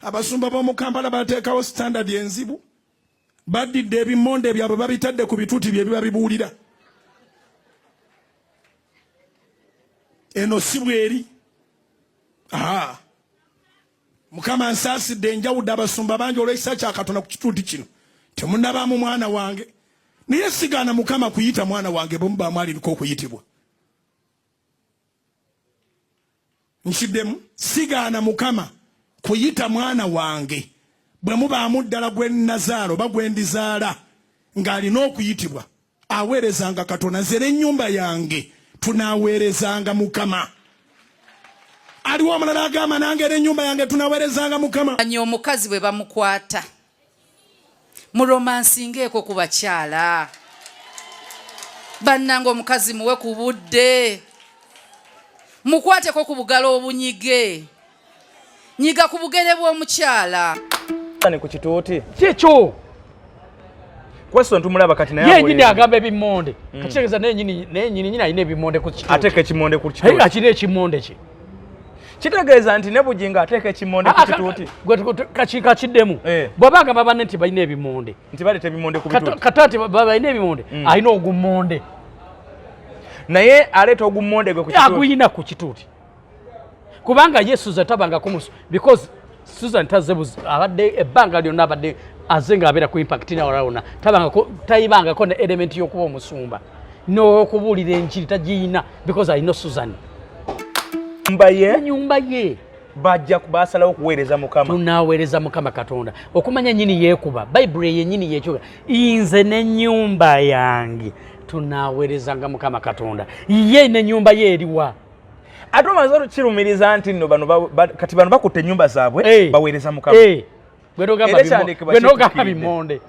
Abasumba b'omu Kampala bateekawo standard enzibu baddidde ebimonde byabwe babitadde ku bituuti bye biba bibuulira. Eno si bweri. Mukama nsaasidde enjawudde abasumba bangi olw'ekisa kya Katonda ku kituuti kino. Temunnabaamu mwana wange. Naye sigaana Mukama kuyita mwana wange bwe mubaamu alinako okuyitibwa. Nkiddemu sigaana Mukama kuyita mwana wange bwe mubaamu ddala gwe Nazaalo ba gwe ndizaala ng'alina okuyitibwa. Aweerezanga Katonda, nze n'ennyumba yange tunaaweerezanga Mukama. Aliwo omulala agamba nange n'ennyumba yange tunaaweerezanga Mukama. Anyo omukazi bwe bamukwata mu romansingeeko ku bakyala. Bannanga omukazi muwe ku budde. Mukwateko ku bugalo obunyige. Nyiga ku bugere bw'omukyala. Ani ku kituuti? Kyekyo. Question tumulaba kati naye. Ye nyini agamba ebimonde. Kakitegeza naye nyini alina ebimonde ku kituuti. Ateeka ekimonde ku kituuti. Akina ekimonde kye. Kitegeeza nti ne Bugingo ateeka ekimonde ku kituuti. Kakiddemu. Bw'aba agamba banne nti balina ebimonde. Nti baleeta ebimonde ku bituuti. Kataati balina ebimonde. Alina ogumonde. Naye aleeta ogumonde gwe ku kituuti. Aguyina ku kituuti. Kubanga Yesu tabanga kumusu because Susan tazebuzi abadde ebbanga lyonna abadde azenga abeera ku impact na walauna tayibanga ko ne element y'okuba omusumba no okubuulira enjiri tagiina because I know Susan. Nyumba ye bajja kubasalawo okuweereza Mukama. Tunaaweereza Mukama Katonda. Okumanya nyini yeekuba Bible yennyini yekyuka inze n'ennyumba yange tunaaweerezanga Mukama Katonda. Ye n'ennyumba ye eriwa. Ate mazalo kirumiriza nti nno bano kati bano bakutte ennyumba zaabwe baweereza Mukama. Gwe n'ogamba bimonde.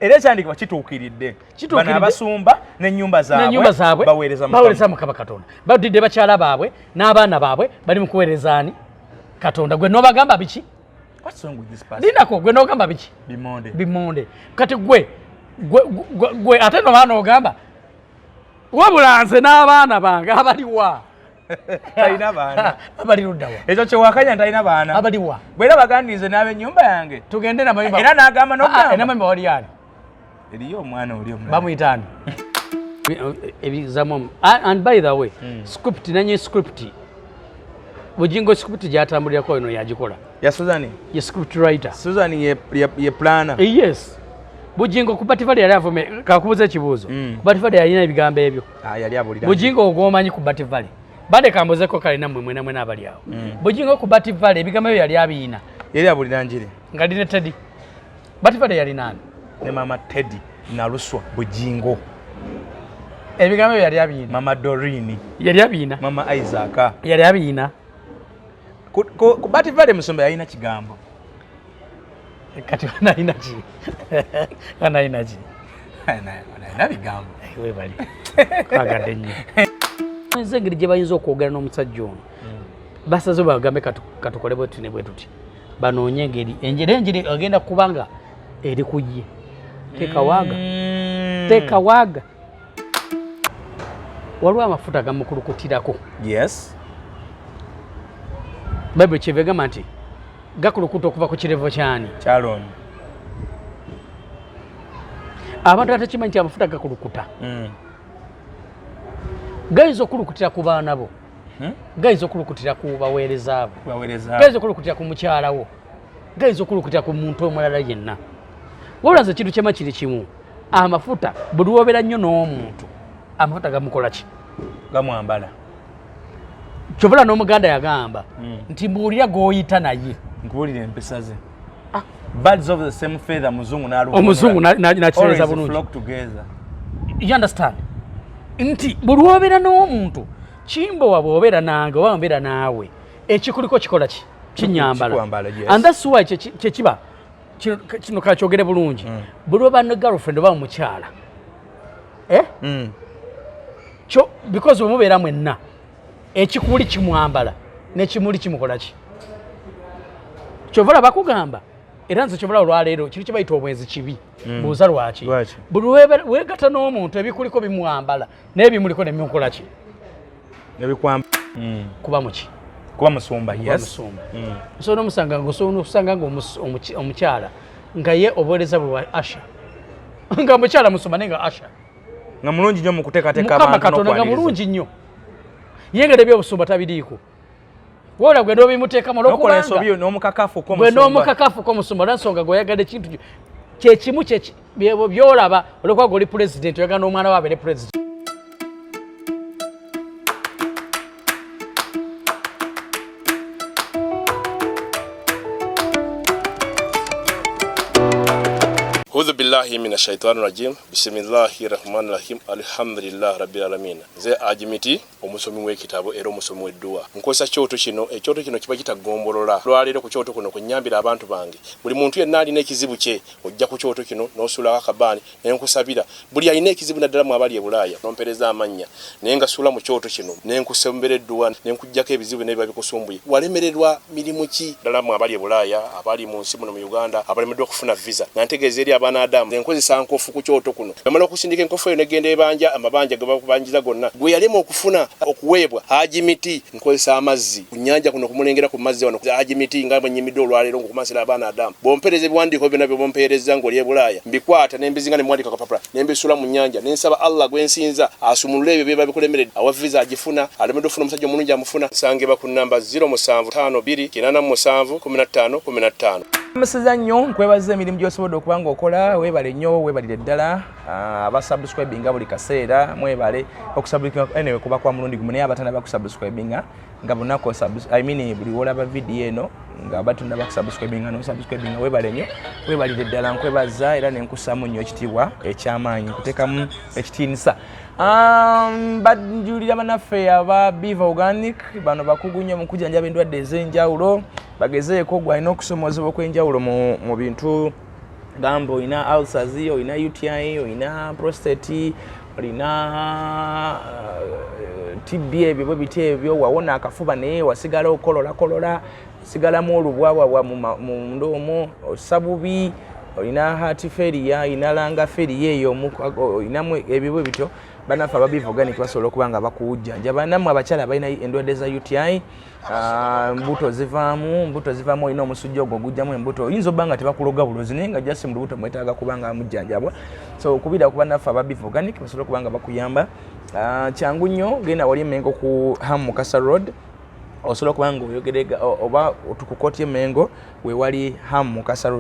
Era ekyandikibwa kituukiridde. Bano abasumba n'ennyumba zaabwe baweereza Mukama Katonda. Badidde bakyala baabwe n'abaana baabwe bali mu kuweereza ani Katonda. Gwe n'obagamba biki? What's wrong with this person? Linako gwe n'ogamba biki? Bimonde. Kati gwe ate n'obaana ogamba wabula nze n'abaana bange abaliwa. Talina baana. Abali luddawa. Ekyo kye wakanya talina baana. Abaliwa. Bwera bagandize n'ab'ennyumba yange. Tugende na mayumba. Era n'agamba n'ogamba. N'amayumba wali yani. Eriyo omwana oli omulala. Bamuyitani. Ebizamu. And by the way, script nanyi script. Bugingo script gyatambulirako eno yagikola. Ya Suzani? Ye script writer. Suzani ye planner. Yes. Bugingo ku Bativale yali avume kakubuza ekibuuzo. Ku Bativale yalina ebigambo ebyo. Yali abulira. Bugingo ogwomanyi ku Bativale. Bade kambozeko kale namwe mwena abali awo. Bugingo ku Bativale ebigambo ebyo yali abiina. Yali abulira njiri. Ngali ne Teddy. Bativale yali nani? Ne mama Teddy na Luswa Bugingo. Ebigambo ebyo yali abiina. Mama Dorini. Yali abiina. Mama Isaac. Yali abiina. Ku Bativale musombe yalina kigambo. Kati anaina ki? Anaina ki? Anaina bigambo. We bali. Kwagadde nnyo. Nze ngeri gye bayinza okwogera n'omusajja ono. Basaze bagambe katukole bwetu ne bwetuti. Banoonye engeri enjiri agenda kubanga eri kujje. Teka waaga. Waliwo amafuta gamukulukutirako. Yes. Bible kyevegamba nti gakulukuta okuva ku kirevo kyani. Kyalon. Abantu atakimanyi nti amafuta gakulukuta. Gayinza okulukutira ku baana bo. Gayinza okulukutira ku baweereza bo. Gayinza okulukutira ku mukyala wo. Gayinza okulukutira ku muntu omulala yenna. Wabula nze kintu kyema kiri kimu. Amafuta buli wobeera nnyo n'omuntu. Amafuta gamukola ki? Gamwambala. Kyobula n'Omuganda yagamba nti mbuulira gw'oyita naye. Nkuwulira empisa ze. Birds of the same feather muzungu n'aluwa. Omuzungu n'akitereeza bulungi. Flock together. You understand? Nti buli wobeera n'omuntu kimbo wabwobeera nange oba mbeera naawe ekikuliko kikola ki? Kinyambala. And that's why kyekiba kino kakyogere bulungi. Buli oba ne girlfriend oba omukyala. Because omubeera mwenna ekikuli kimwambala n'ekimuli kimukola ki? Kyovala bakugamba era nze kyovala olwaleero kiri kibayita obwenzi kibi. Buuza lwaki? Buli weegatta n'omuntu ebikuliko bimwambala n'ebimuliko ne bimukola ki? Nebikwamba. Kuba muki? kuba musumba. Yes. So no musanga omukyala nga ye oboleza bwa Asha. Nga mukyala musumba nenga Asha. Nga mulungi nnyo mu kuteekateeka abantu Katonda nga mulungi nnyo. Ye nga debyo busumba tabidiiko. Wola gwe ndo bimuteekamu olwokubanga. Okola ensobi n'omukakafu ko musumba. Gwe n'omukakafu ko musumba nansonga gwe kintu kyekimu byolaba olwokuba goli president oyagala n'omwana we abeere president. A'udhu billahi minash shaitani rajim. Bismillahir rahmanir rahim. Alhamdulillah rabbil alamin. Ze ajimiti omusomi w'ekitabo era omusomi w'edduwa. Nkozesa kyoto kino, ekyoto kino kiba kitagombolola. Lwaleero ku kyoto kuno kunyambira abantu bange. Buli muntu yenna alina ekizibu kye, ojja ku kyoto kino n'osula akabaani ne nkusabira. Buli alina ekizibu naddala mu abali e Bulaaya n'ompereza amannya. Ne ngasula mu kyoto kino ne nkusembera edduwa ne nkujjako ebizibu ne biba bikusumbuye. Walemererwa mirimu ki ddala mu abali e Bulaaya, abali mu nsi muno mu Uganda, abalemeddwa okufuna visa. Nantegeeza eri Adamu enkozesa nkofu ku kyoto kuno bamala okusindika enkofu eyo negenda ebanja amabanja ge bakubanjiza gonna gwe yalema okufuna okuweebwa ajimiti nkozesa amazzi ku nnyanja kuno kumulengera ku mazzi wano ajimiti nga mwenyimidde olwaleero ngokumasira abaana Adamu bompereza ebiwandiiko byonna bye bompereza ng'oli e Bulaaya mbikwata ne mbizinga ne mwandika kapapula ne mbisula mu nnyanja ne nsaba Allah gwe nsinza asumulule ebyo bye babikulemeredde awa visa agifuna alemedde ofuna omusajja omulungi amufuna sangeba ku namba 0752871515. Mesiza nnyo nkwebaza emirimu gy'osobodde okuba ng'okola weebale nnyo weebalire ddala abasubscribinga buli kaseera mwebale okusubscribinga anyway kuba kwa mulundi gumu naye abatana bakusubscribinga nga bunaku buli wolaba vidiyo eno nga batunda bakusubscribinga n'osubscribinga weebale nnyo weebalire ddala nkwebaza era nenkusaamu nnyo ekitiibwa eky'amaanyi nkuteekamu ekitiinisa. Bajulira banaffe aba Biva Organic bano bakugu nnyo mu kujanjaba endwadde ez'enjawulo bagezeeko gwalina okusomozebwa okw'enjawulo mu bintu gamba olina ulcers, olina UTI, olina prostate, olina TB, ebyo biti ebyo wawona akafuba naye wasigala okolola sigalamu olubwawa mu ndoomo osabubi olina heart failure, olina langa failure eyo olinamu ebyo bityo banafa ababiva organic basobola okuba nga bakujjanjaba nammwe abakyala abalina endwadde za UTI mbuto zivaamu olina omusujja ogwo gujjamu embuto oyinza obba nga tebakuloga bulozi naye nga jasi mu lubuto mwetaaga kuba nga mujjanjabwa so okubira okuba naffe ababiva organic basobola okuba nga bakuyamba kyangu nnyo genda wali emengo ku Mukasa Road osobola okuba nga oyogerega oba otukukotya emengo wewali Mukasa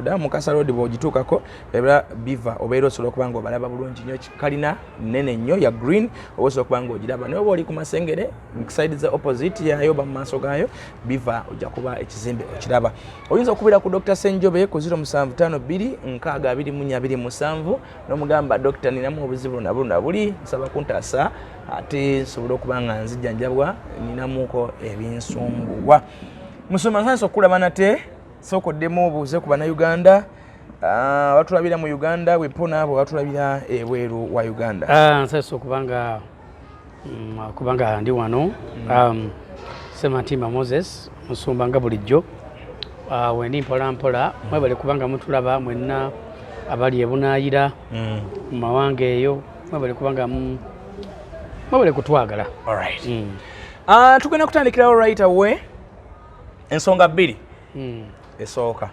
Road bw'ogituukako ebera Biva obeera osobola okuba nga obalaba bulungi nnyo kalina nnene nnyo ya green oba osobola okuba nga ogiraba naye oba oli ku Masengere side za opposite yayo oba mu maaso gaayo Biva ojja kuba ekizimbe okiraba. Oyinza okubira ku Dr. Senjobe ku 0752 n'omugamba Dr. ninamu obuzibu na buli nsaba kuntaasa ate nsobola okuba nga nzijjanjabwa ninamuko ebinsumbuwa. Musoma nsanso okulaba nate sokoddemu obuuze ku Bannayuganda batulabira mu Uganda wepona abo batulabira ebweru wa Uganda. Nsanso kubanga ndi wano Sematimba Moses musumba nga bulijjo wendi mpola mwebale kubanga mutulaba mwenna abali ebunaayira mu mawanga eyo mwebale kubanga mwebale kutwagala. Alright. Tugenda kutandikirawo right away ensonga bbiri esooka.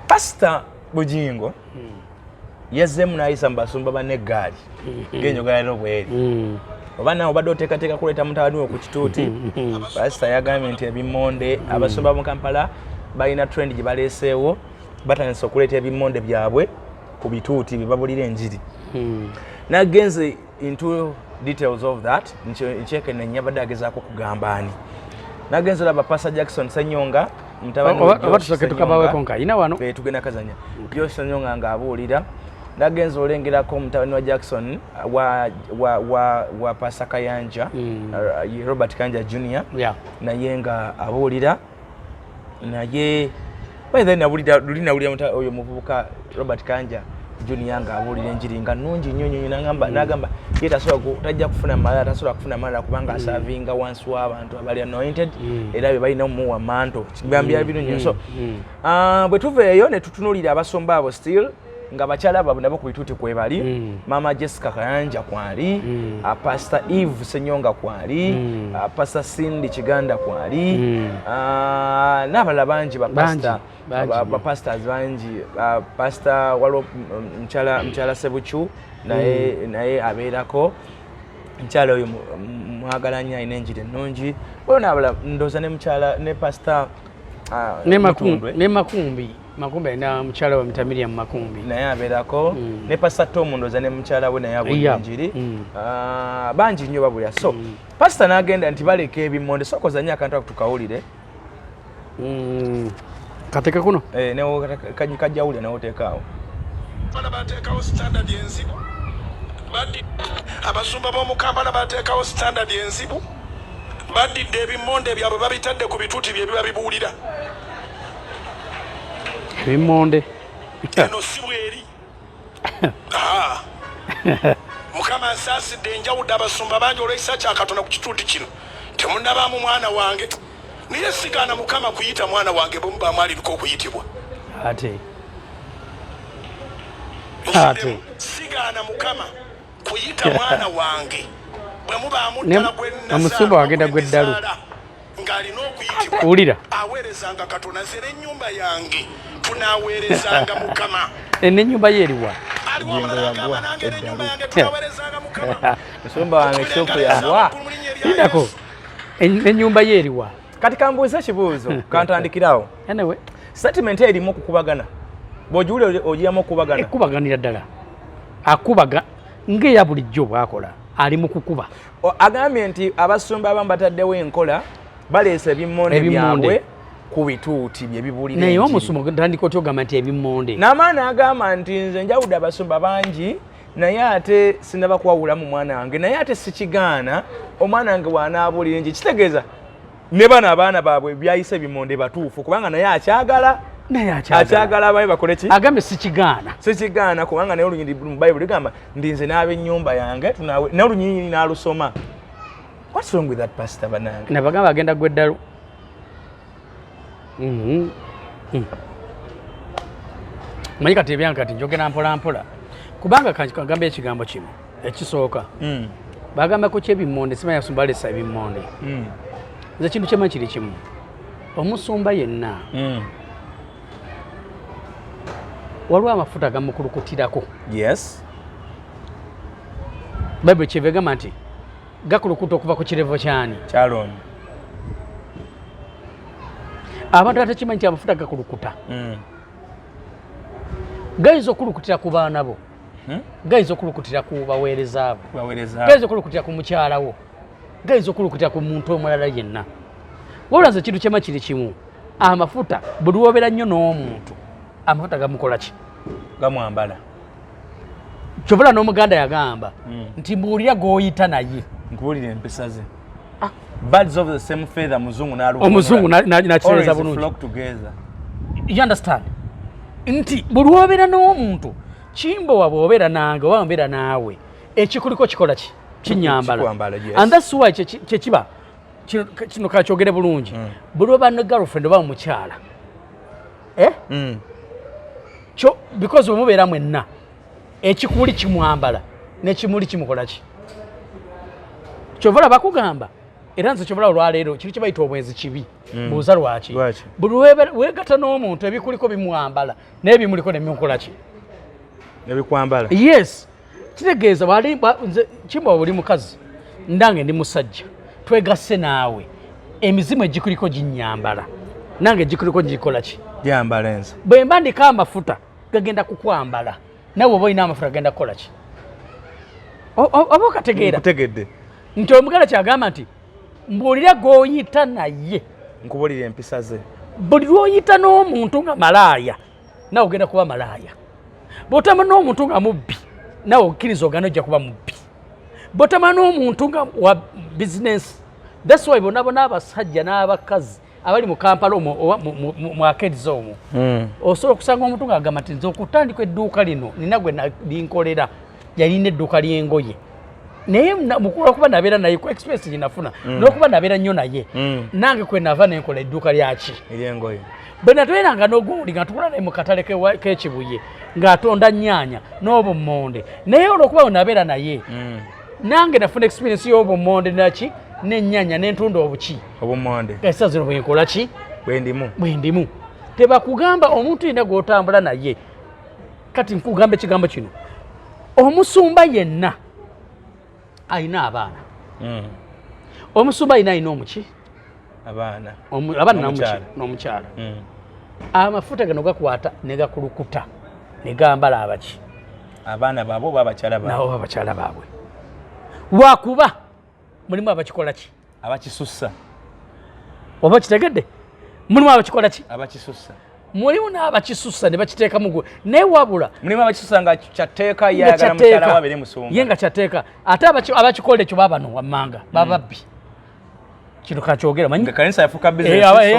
Pastor Bugingo yazzeemu n'ayisa mu basumba ban'eggaali ng'enjogera bw'eri oba nawe obadde oteekateeka kuleeta mutabani we ku kituuti pastor yagambye nti ebimonde abasumba mu Kampala balina trend gye baleeseewo batandise okuleeta ebimonde byabwe ku bituuti bye babulira enjiri. Nagenze into details of that nkyekennenya badde agezaako kugamba ani nagenze olaba Pastor Jackson Senyonga oba tusooke tukabaweko nkayina wano tugenda kazanya Josh Senyonga ng'abuulira nagenze olengerako mutabani wa Jackson wa Pastor Kayanja Robert Kanja Jr. naye nga abuulira naye nawulira oyo muvubuka Robert Kanja Junior nga abuulira enjiri nga nnungi nnyo n'agamba ye tajja kufuna malala tasobola kufuna malala kubanga asavinga wansi w'abantu abali anointed era bye balina omuwa manto kigambya birungi so bwe tuva eyo ne tutunuulira abasomba abo still nga bakyala baabwe nabo ku bituuti kwebali Mama Jessica Kayanja kwali Pastor Eve Senyonga kwali Pastor Cindy Kiganda kwali n'abalala bangi bapastors bangi Pastor waliwo mkyala Sebuchu naye abeerako mkyala oyo mwagala nnyo alina enjiri ennungi waliwo n'abalala ndowooza ne mukyala ne Pastor ne Makumbi alina mukyala we Mutamiria mu Makumbi naye abeerako ne Pastor Tom ndowooza ne mukyala we naye abulira enjiri bangi nnyo babulya so Pastor n'agenda nti baleka ebimmonde sokoza nnyo akantu ako tukawulire kateka kuno kajjawulira newoteekaawo bana bateekawo standard enzibu abasumba b'omu Kampala bateekawo standard enzibu badidde ebimmonde byabwe babitadde ku bituuti bye biba bibuulira ebimmonde eno si bweri Mukama nsaasidde enjawudde abasumba bangi olw'ekisa kyakatono ku kituuti kino temunnabaamu mwana wange naye sigaana Mukama kuyita mwana wange bwe mubaamu aliriko okuyitibwa ate sigaana Mukama kuyita mwana wange bwe mubaamu ddala gwe omusumba wagenda gw'eddalu ng'alina okuyitibwa owulira aweerezanga Katonda nze n'ennyumba yange tunaaweerezanga Mukama n'ennyumba ye eriwa musumba wange kyoko yagwa indako n'ennyumba ye eriwa kati kambuuza kibuuzo kantandikirawo anyway statement erimu okukubagana bw'ogiwulira ogiramu okubagana ekubaganira ddala akubaga ng'eya bulijjo bw'akola ali mu kukuba agambye nti abasumba abamu bataddewo enkola baleese ebimmonde byabwe ku bituuti bye bibulira naye omusumba tandika otya ogamba nti ebimmonde n'amaani agamba nti nze njawudde abasumba bangi naye ate sinaba kuwawulamu mwana wange naye ate sikigaana omwana wange bw'anaabulira nje kitegeeza ne bano abaana baabwe byayise ebimmonde batuufu kubanga naye akyagala abaye bakole ki agambye sikigaana kubanga naye olunyiri mu bayibuli ligamba ndi nze n'ab'ennyumba yange naye olunyiri n'alusoma. What's wrong with that pastor banange? Nabagamba agenda gweddalu. Manyi kati ebyange kati njogera mpola mpola kubanga kagamba ekigambo kimu ekisooka bagamba ku kyebimmonde simanyi asumba alesa ebimmonde nze kintu kyema kiri kimu omusumba yenna waliwo amafuta gamukulukutirako. Yes. Bayibuli kyevegamba nti gakulukuta okuva ku kirevo kyani kyaloni abantu atakimanyi nti amafuta gakulukuta gayinza okulukutira ku baana bo gayinza okulukutira ku baweereza abo gayinza okulukutira ku mukyala wo gayinza okulukutira ku muntu omulala yenna wabula nze kintu kyema kiri kimu amafuta buli wobeera nnyo n'omuntu amafuta gamukola ki gamwambala kyobula n'omuganda yagamba nti mbuulira g'oyita naye nkuwulira empisa ze birds of the same feather muzungu omuzungu nakitereeza bulungi flock together. You understand nti buli wobeera n'omuntu kimbowa bw'obeera nange oba mbeera naawe ekikuliko kikola ki kinyambala and that's why kyekiba kino kakyogere bulungi buli oba ne girlfriend oba mukyala kyo because wemubeera mwenna ekikuli kimwambala n'ekimuli kimukola ki kyovala bakugamba era nze kyovala olwaleero kiri kibayita obwenzi kibi buuza lwaki buli weegata n'omuntu ebikuliko bimwambala naye bimuliko nemukola ki nebikwambala. Yes kitegeeza nze kimba buli mukazi ndange ndi musajja twegasse naawe emizimu egikuliko ginyambala nange egikuliko gikola ki gyambala enza bwe mba ndika amafuta gagenda kukwambala nawe oba olina amafuta gagenda kukola ki oba okategeera nkutegedde nti omuganda kyagamba nti mbuulira g'oyita naye nkubulira empisa ze buli lw'oyita n'omuntu nga malaaya nawe ogenda kuba malaaya bw'otama n'omuntu nga mubbi nawe okkiriza ogana ojja kuba mubbi bw'otama n'omuntu nga wa bizinensi that's why bonabona abasajja n'abakazi abali mu Kampala oba mu akediza omwo osobola okusanga omuntu ng'agamba nti nze okutandika edduuka lino nina gwe linkolera yalina edduuka ly'engoye naye mukulu okuba nabeera naye ku express ginafuna n'okuba nabeera nnyo naye nange kwe nava nenkola edduuka lyaki eryengoye bwe natweranga n'ogundi nga tukula naye mu katale k'ekibuye ng'atonda nnyaanya n'obummonde naye olwokuba we nabeera naye nange nafuna experience y'obummonde naki n'ennyaanya n'entunda obummonde esa zino bwe nkola ki bwe ndimu tebakugamba omuntu yenna gw'otambula naye kati nkugamba ekigambo kino omusumba yenna ayina abaana omusumba ayina omuki abaana n'omukyala amafuta gano gakwata ne gakulukuta ne gambala abaki abaana baabwe oba abakyala baabwe lwakuba mulimu abakikola ki abakisussa oba kitegedde mulimu abakikola ki abakisussa mulimu n'abakisussa ne bakiteeka mugu naye wabula mulimu abakisussa nga kyatteeka yayagala mukyala wabere musumba ye nga kyatteeka ate abakikola ekyo baabano wammanga bababbi kino kakyogera manyi kanisa yafuuka bizinesi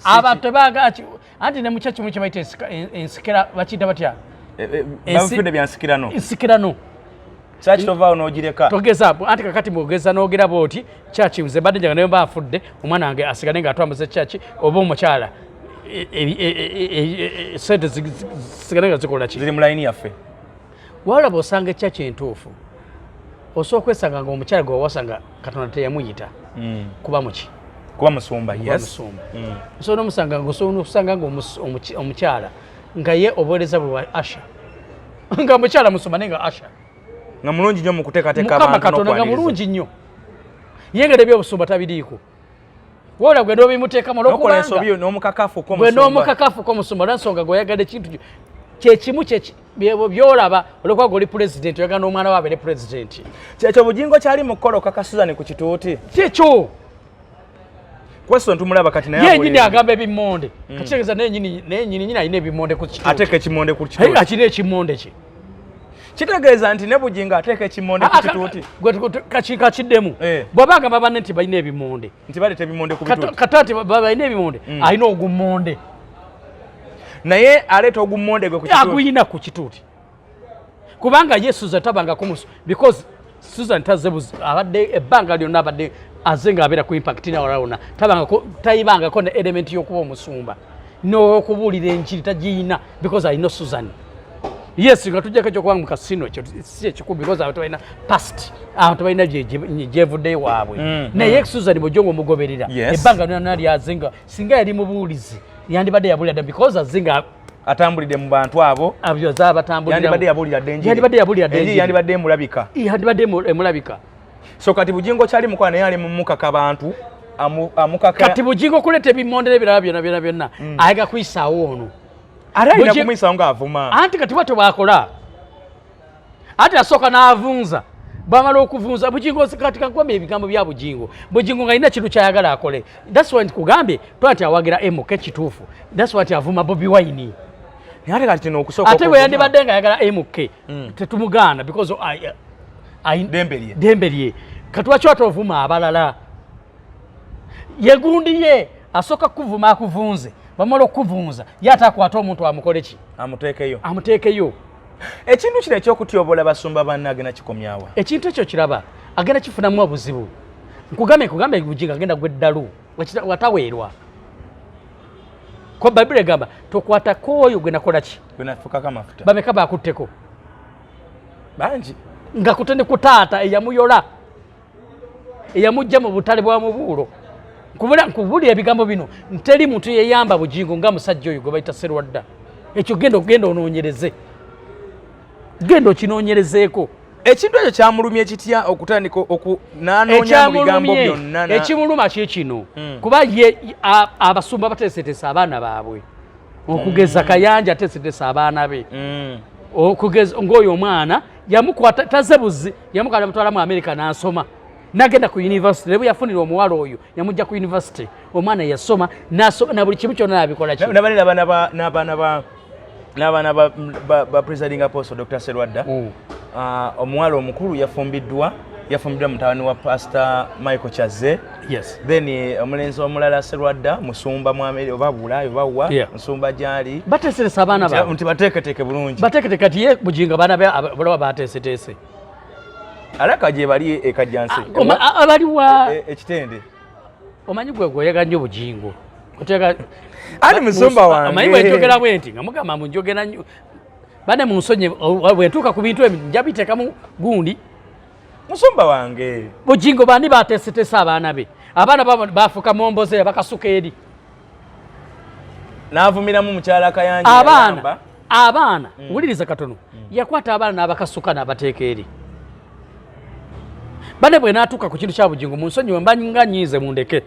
abantu tebaga anti ne mukya kimu kye bayita ensikira bakiyita batya babifudde byansikirano ensikirano kyaki tovaawo n'ogireka togeza anti kakati mwogeza n'ogera booti kyaki nze mbadde njaga naye mba afudde omwana wange asigale ng'atwambuza kyaki oba omukyala sente zisigale nga zikola ki ziri mu layini yaffe walaba osanga ekyaki entuufu osobola okwesanga ng'omukyala gwe wawasa nga katonda teyamuyita kuba muki kuba musumba osobola n'omusanga ng'osanga ng'omukyala nga ye obuweereza bwe wa asha nga mukyala musumba naye nga asha nga mulungi nnyo mu kuteekateeka abantu katonda nga mulungi nnyo ye nga ebyobusumba tabiriiko wola gwe n'obimuteekamu olwokubanga n'omukakafu k'omusumba olwensonga gweoyagadde ekintu kyekimu byolaba olwokuba goli pulezidenti oyagala n'omwana waabere pulezidenti kyekyo Bugingo kyali mu kukola okakasuzani ku kituuti kyekyo question tumulaba kati naye yenyini agamba ebimmonde kakitegeeza nenyini alina ebimmonde ku kituuti ateeka ekimmonde ku kituuti akina ekimmonde kye kitegeeza nti ne Bugingo ateeka ekimmonde ku kituuti kakiddemu bw'aba agamba banne nti balina ebimmonde nti baleeta ebimmonde ku bituuti kata nti balina ebimmonde alina ogummonde naye aleeta ogummonde gwe ku kituuti aguyina ku kituuti kubanga ye Susan tabangako because Susan tazebuzi abadde ebbanga lyonna abadde aze ng'abeera ku impact nawalawona tayibangako ne element y'okuba omusumba n'okubuulira enjiri tagiyina because alina Susan yes nga tujjako ekyokuba mu kasino ekyo si ekikulu because abantu balina past abantu balina gyevuddeyo waabwe naye Susan Bugingo omugoberera ebbanga lyonna lyazenga singa yali mubuulizi yandibadde yabulira dda because azinga atambulidde mu bantu abo abyoza abatambulira yandibadde yabulira ddenji yandibadde emulabika so kati Bugingo kyali mukola naye ali mu mukaka abantu amukaka kati Bugingo kuleeta ebimmonde ebirala byonna ayaga kuyisaawo ono ate alina kumuyisaawo ng'avuma anti kati bwatyo bwakola ate asooka n'avunza bamala okuvunza Bugingo kati kakwame ebigambo bya Bugingo nga alina kintu kyayagala akole that's why nkugambye twanti awagira MK kituufu that's why avuma Bobi Wine ate bwe yandibadde nga ayagala MK tetumugaana because dembe lye kati waki watovuma abalala yegundi ye asooka kuvuma akuvunze bamala okuvunza ye ate akwata omuntu amukole ki amuteekeyo ekintu kino ekyokutyobola basumba banne agenda kikomyawa ekintu ekyo kiraba agenda kifunamu obuzibu nkugambe Bugingo agenda gweddalu wataweerwa ko Bayibuli egamba tokwatako oyo gwe nakola ki bameka bakutteko bangi nga kutende ku taata eyamuyola eyamujja mu butale bwa mubuulo nkubulira ebigambo bino nteri muntu yeyamba Bugingo nga musajja oyo gwe bayita Sserwadda ekyo genda onoonyereze genda okinoonyerezeeko ekintu ekyo kyamulumye kitya okutandika n'anoonya mu bigambo byonna ekimuluma kino kuba ye abasumba bateeseteesa abaana baabwe okugeza Kayanja ateeseteesa abaana be okugeza ng'oyo omwana yamukwata tazebuzi yamukwata mutwala mu America n'asoma n'agenda ku university ne bwe yafunira omuwala oyo yamujja ku university omwana yasoma na buli kimu kyonna nabikola ki n'abaana ba presiding apostle Dr. Sserwadda omuwala omukulu yafumbiddwa mutabani wa pastor Michael Chaze then omulenzi omulala Sserwadda musumba mwameri oba bulaayo bawa musumba gyali bateeseresa abaana baabwe nti bateeketeeke bulungi bateeketeeke kati ye Bugingo abaana be balawa bateeseteese alaka gye bali ekajjansi abaliwa ekitende omanyi gwe goyega nnyo Bugingo oteka ani musumba wange amanyi bwe njogera bwenti nga mugamba munjogera nnyo bane munsonye bwe ntuuka ku bintu ebyo njabiteekamu gundi musumba wange Bugingo bani bateesetesa abaana be abaana bafuka momboze bakasuka eri n'avumiramu mukyala Kayanja abaana wuliriza katono yakwata abaana n'abakasuka n'abateeka eri bane bwe naatuuka ku kintu kya Bugingo munsonyiwe mbanga nyiize mundeke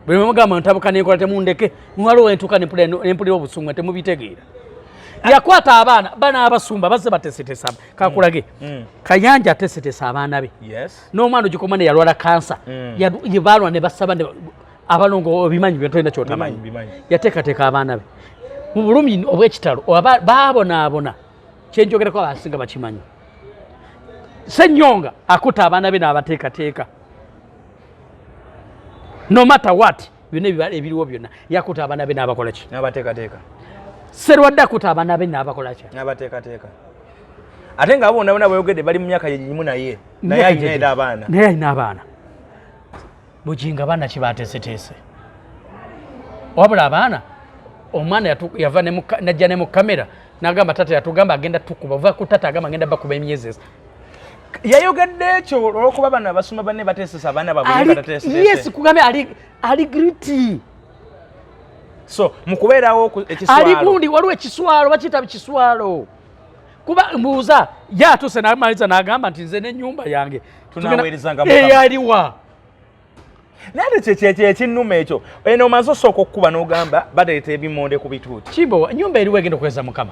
bwe mugamba ntabuka nenkola temundeke waliwo entuuka nempulira obusungu temubitegeera yakwata abaana bana Abasumba bazze batesetesa kakulage Kayanja atesetesa abaana be n'omwana ogikomane yalwala kansa yebalwa ne basaba abalongo obimanyi byotenda kyotamanyi yateekateeka abaana be mu bulumi obw'ekitalo baabonaabona kyenjogerako abasinga bakimanyi Ssenyonga akuta abaana be n'abateekateeka no matter what byonna ebiriwo byonna yakuta abaana be n'abakola ki n'abateekateeka Serwadde akuta abaana be n'abakola ki n'abateekateeka ate nga abo bonna bweyogedde bali mu myaka yegimu naye ayina abaana Bugingo abaana kibateeseteese wabula abaana omwana yava najja ne mu kamera n'agamba tata yatugamba agenda tukuba ova ku tata agamba agenda bakuba emyezi yayogedde ekyo olw'okuba bano Abasumba banne bateesesa abaana yes kugambe ali griti so mu kubeerawo ekiswalo ali gundi waliwo ekiswalo bakiyita kiswalo kuba mbuuza yatuse n'amaliza n'agamba nti nze n'ennyumba yange tunaweerezanga eyaliwa naye kyekinnuma ekyo eno omaze osooka okukuba n'ogamba baleeta ebimonde ku bituuti Kimbo ennyumba eriwo egenda okweza Mukama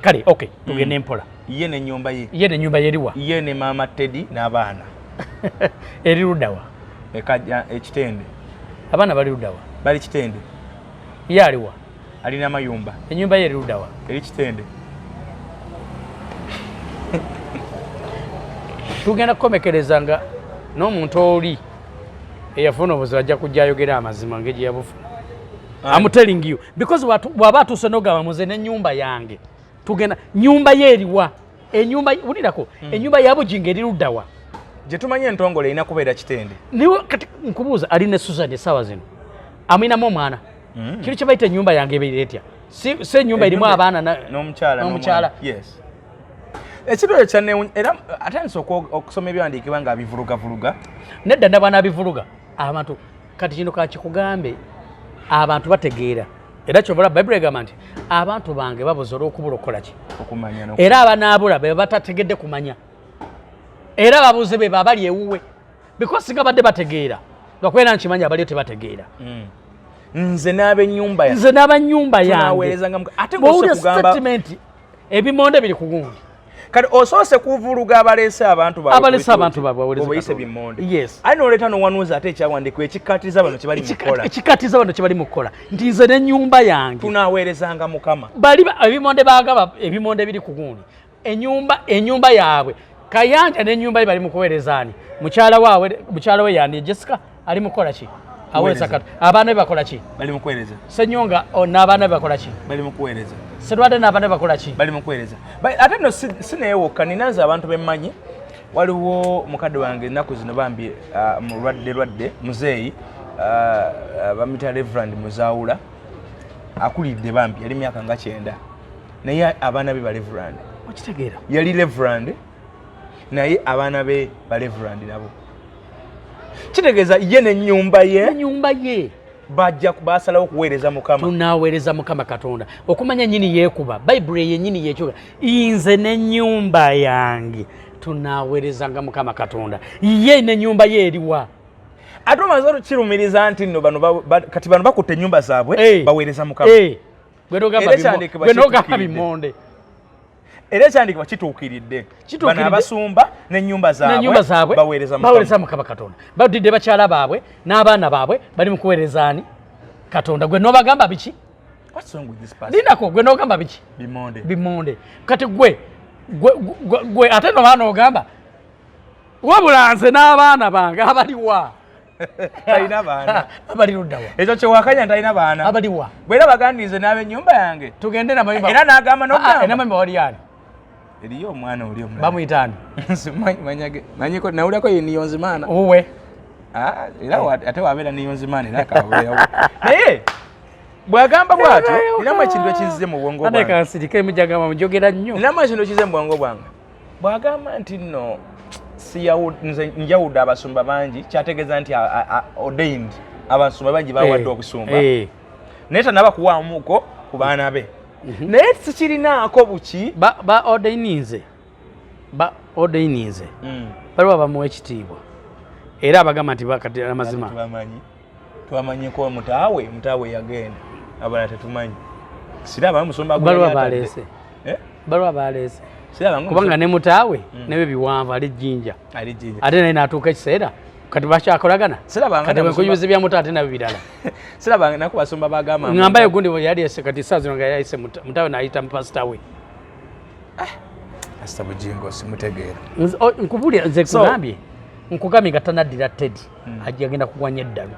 kale okay tugende mpola ye n'ennyumba ye eriwa ye ne maama Teddy n'abaana eri luddawa ekajja ekitende abaana bali luddawa bali kitende ye aliwa alina amayumba ennyumba ye eri luddawa eri kitende tugenda kukomekereza nga n'omuntu oli eyafuna obuzibu ajja kujja ayogera amazima ng'egye yabufuna I'm telling you because bw'aba atuuse n'ogamba muze n'ennyumba yange tugenda nnyumba ye eriwa ennyumba wulirako ennyumba ya Bugingo eri luddawa gye tumanyi entongole erina kubeera kitende niwe kati nkubuuza ali ne Susan essaawa zino amwinamu omwana kiri kye bayita ennyumba yange ebeera etya si ennyumba erimu abaana n'omukyala ekiro ekyo kyanneewunya era atandise okusoma ebyawandiikibwa nga abivulugavuluga nedda nabwana abivuruga abantu kati kino kakikugambe abantu bategeera era kyobola Bayibuli egamba nti abantu bange babuze olw'okubula okukola ki okumanya era abanaabula be batategedde kumanya era babuze be babali ewuwe because singa badde bategeera lwakwera nkimanya abaliyo tebategeera nze n'ab'ennyumba yange ate bwowulira statement ebimonde biri ku gundi kati osoose kuvuluga abaleese abantu baabwe obayise bimmonde yes ali n'oleeta n'owanuuza ate ekyawandiikibwa ekikkatiriza bano kye bali mu kukola nti nze n'ennyumba yange tunaaweerezanga Mukama bali ebimonde baagaba ebimonde biri ku gundi ennyumba yaabwe Kayanja n'ennyumba ye bali mu kuweerezaani mukyala we yandi Jessica ali mu kukola ki aweereza kati abaana be bakola ki bali mu kuweereza Ssenyonga n'abaana be bakola ki bali mu kuweereza Serwadde n'abaana be bakola ki bali mu kuweereza ate nno sineewokka ninaze abantu bemmanyi waliwo mukadde wange ennaku zino bambi mulwadde muzeeyi bamuyita Reverend Muzaawula akulidde bambi yali myaka nga 9 naye abaana be ba Reverend okitegeera yali Reverend naye abaana be ba Reverend nabo kitegeeza ye n'ennyumba ye bajja basalawo okuweereza Mukama tunaaweereza Mukama Katonda okumanya nyini yeekuba Bayibuli yennyini yeekyoga nze n'ennyumba yange tunaaweerezanga Mukama Katonda ye n'ennyumba ye eriwa ate omaze kirumiriza nti nno kati bano bakutte ennyumba zaabwe baweereza Mukama gwe n'ogamba bimonde era ekyandiikibwa kituukiridde bano Abasumba n'ennyumba zaabwe baweereza Mukama Katonda badidde bakyala baabwe n'abaana baabwe bali mu kuweerezaani Katonda gwe n'obagamba biki linako gwe n'ogamba biki bimonde kati gwe ate nobaana ogamba wabula nze n'abaana bange abaliwa talina baana abali luddawa ekyo kyewakanya talina baana abaliwa bwera bagandinze n'ab'ennyumba yange tugende namayumba era n'agamba n'ogamba namayumba wali yani Eriyo omwana oli omulala. Bamuyitani. Manyiko nawulako ye Niyonzimana. Uwe. Era ate wabeera Niyonzimana era kabeerawo. Naye bwagamba bwatyo ninamu ekintu ekinzize mu bwongo bwange. Ate kansirika emijagamba mujogera nnyo. Ninamu ekintu ekize mu bwongo bwange. Bwagamba nti nno nze njawudde abasumba bangi kyategeeza nti ordained abasumba bangi bawadde okusumba. Naye tanaba kuwaamuko ku baana be. Naye sikirinaako buki ba ordainize baliwo bamuwa ekitiibwa era abagamba nti bakati amazima twamanyiko mutaawe yagenda abala tetumanyi siraba musumba baliwo baleese kubanga ne mutaawe nebe biwanvu ali jjinja ate naye naatuuka ekiseera kati bakyakolagana kati bwenkunyumiza bya muto ate nabyo birala siraba naku basumba bagamba ngamba gundi yali ese kati saa zino nga yayise mutaawe n'ayita mupasita we Pastor Bugingo simutegeera nkubulira nze kugambye nkugambye nga tanaddira Teddy agenda kugwanya eddalu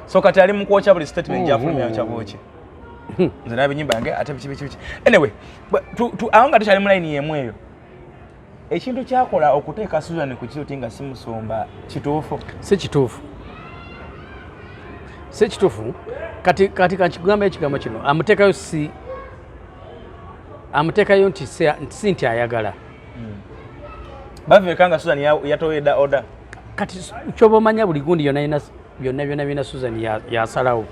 so kati ali mukwokya buli statement gyafulumya kyabwoki nze nabinyimba yange ate biki anyway awo nga tukyali mu line yemu eyo ekintu kyakola okuteeka Susan ku kituuti nga simusumba kituufu si kituufu kati kankigamba ekigambo kino amuteekayo nti si nti ayagala baveekanga Susan yatoyedda order kati kyoba omanya buli gundi byonna Susan yasalawo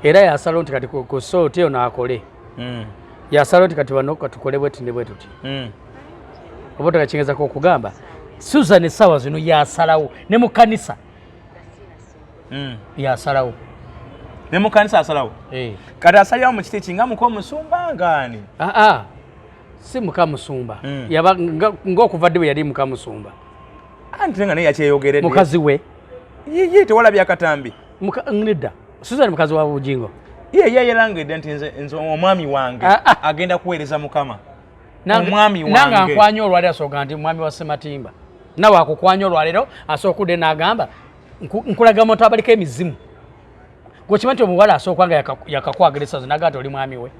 era yasalawo nti kati ku sooti eyo naakole yasalawo nti kati wano katukole bwetu ne bwetuti oba tekakingezako okugamba Susan essaawa zino yasalawo ne mu kanisa yasalawo ne mu kanisa asalawo kati asalirawo mu kiti kinga muko omusumba ngaani si muka musumba yaba ng'okuva dde bwe yali muka musumba anti nga naye yakyeyogeredde mukazi we ye tewalabya akatambi nedda Susan mukazi wa Bugingo ye yerangedde nti nze omwami wange agenda kuweereza Mukama omwami wange nanga nkwanya olwaliro asooka nti mwami wa Sematimba nawe akukwanya olwaliro asookudde n'agamba nkulaga moto abaliko emizimu gwekimanyi nti omuwala asooka nga yakakwageresa ze nagaa nti oli mwami we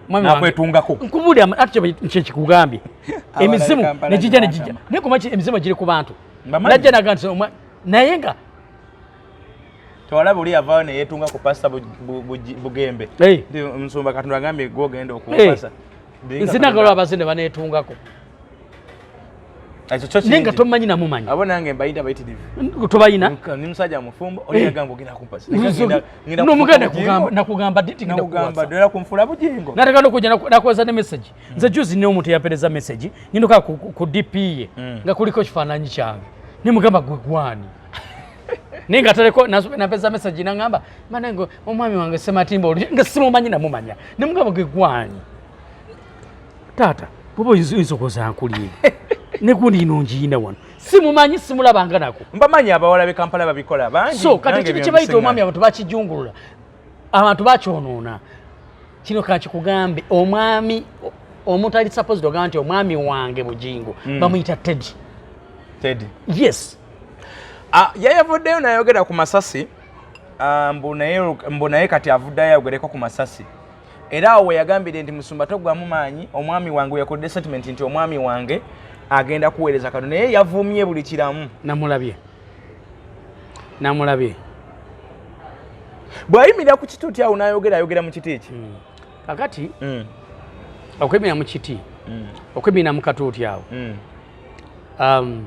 nakwetungako nkubulira ati kyekikugambye emizimu negijja naye kumanyi emizimu giri ku bantu najja nagaa nti naye nga tewalaba oli yavaayo neyeetunga ku Pastor Bugembe omusumba Katonda agambye gwogenda okumpasa nsinagala abazinde baneetungako naye nga tomanyi namumanyi abo nange mbayita bayitirivu tobayina ni musajja mufumbo oli yagamba ogenda kumpasa nomugenda nakugamba nakugamba ddala kunfula Bugingo nataka nokuja nakweza ne message nze juzi ne omuntu yapereza message nyinduka ku DP ye nga kuliko kifaananyi kyange nimugamba gwe gwani ninga taleko napeza message nangamba manengo omwami wange Sematimba nga simumanyi namumanya nimugamba gwe gwani tata bobo inzokoza nkuliye nekundi inonjina wano simumanyi simulabanga nako mbamanyi abawala be Kampala babikola bangi so kati kiti kyebayita omwami abantu bakijungulula abantu bakyonoona kino kakikugambe omwami omuntu ali supposed ogamba nti omwami wange Bugingo bamuyita Teddy yes yayavuddeyo nayogera ku masasi mbu naye kati avuddeyo ayogereko ku masasi era awo yagambire nti musumba togwamu maanyi omwami wange yakodde statement nti omwami wange agenda kuweereza kano naye yavumye buli kiramu namulabye bw'ayimirira ku kituuti awo nayogera mu kiti eki kakati okwemira mu kiti okwemira mu katuuti awo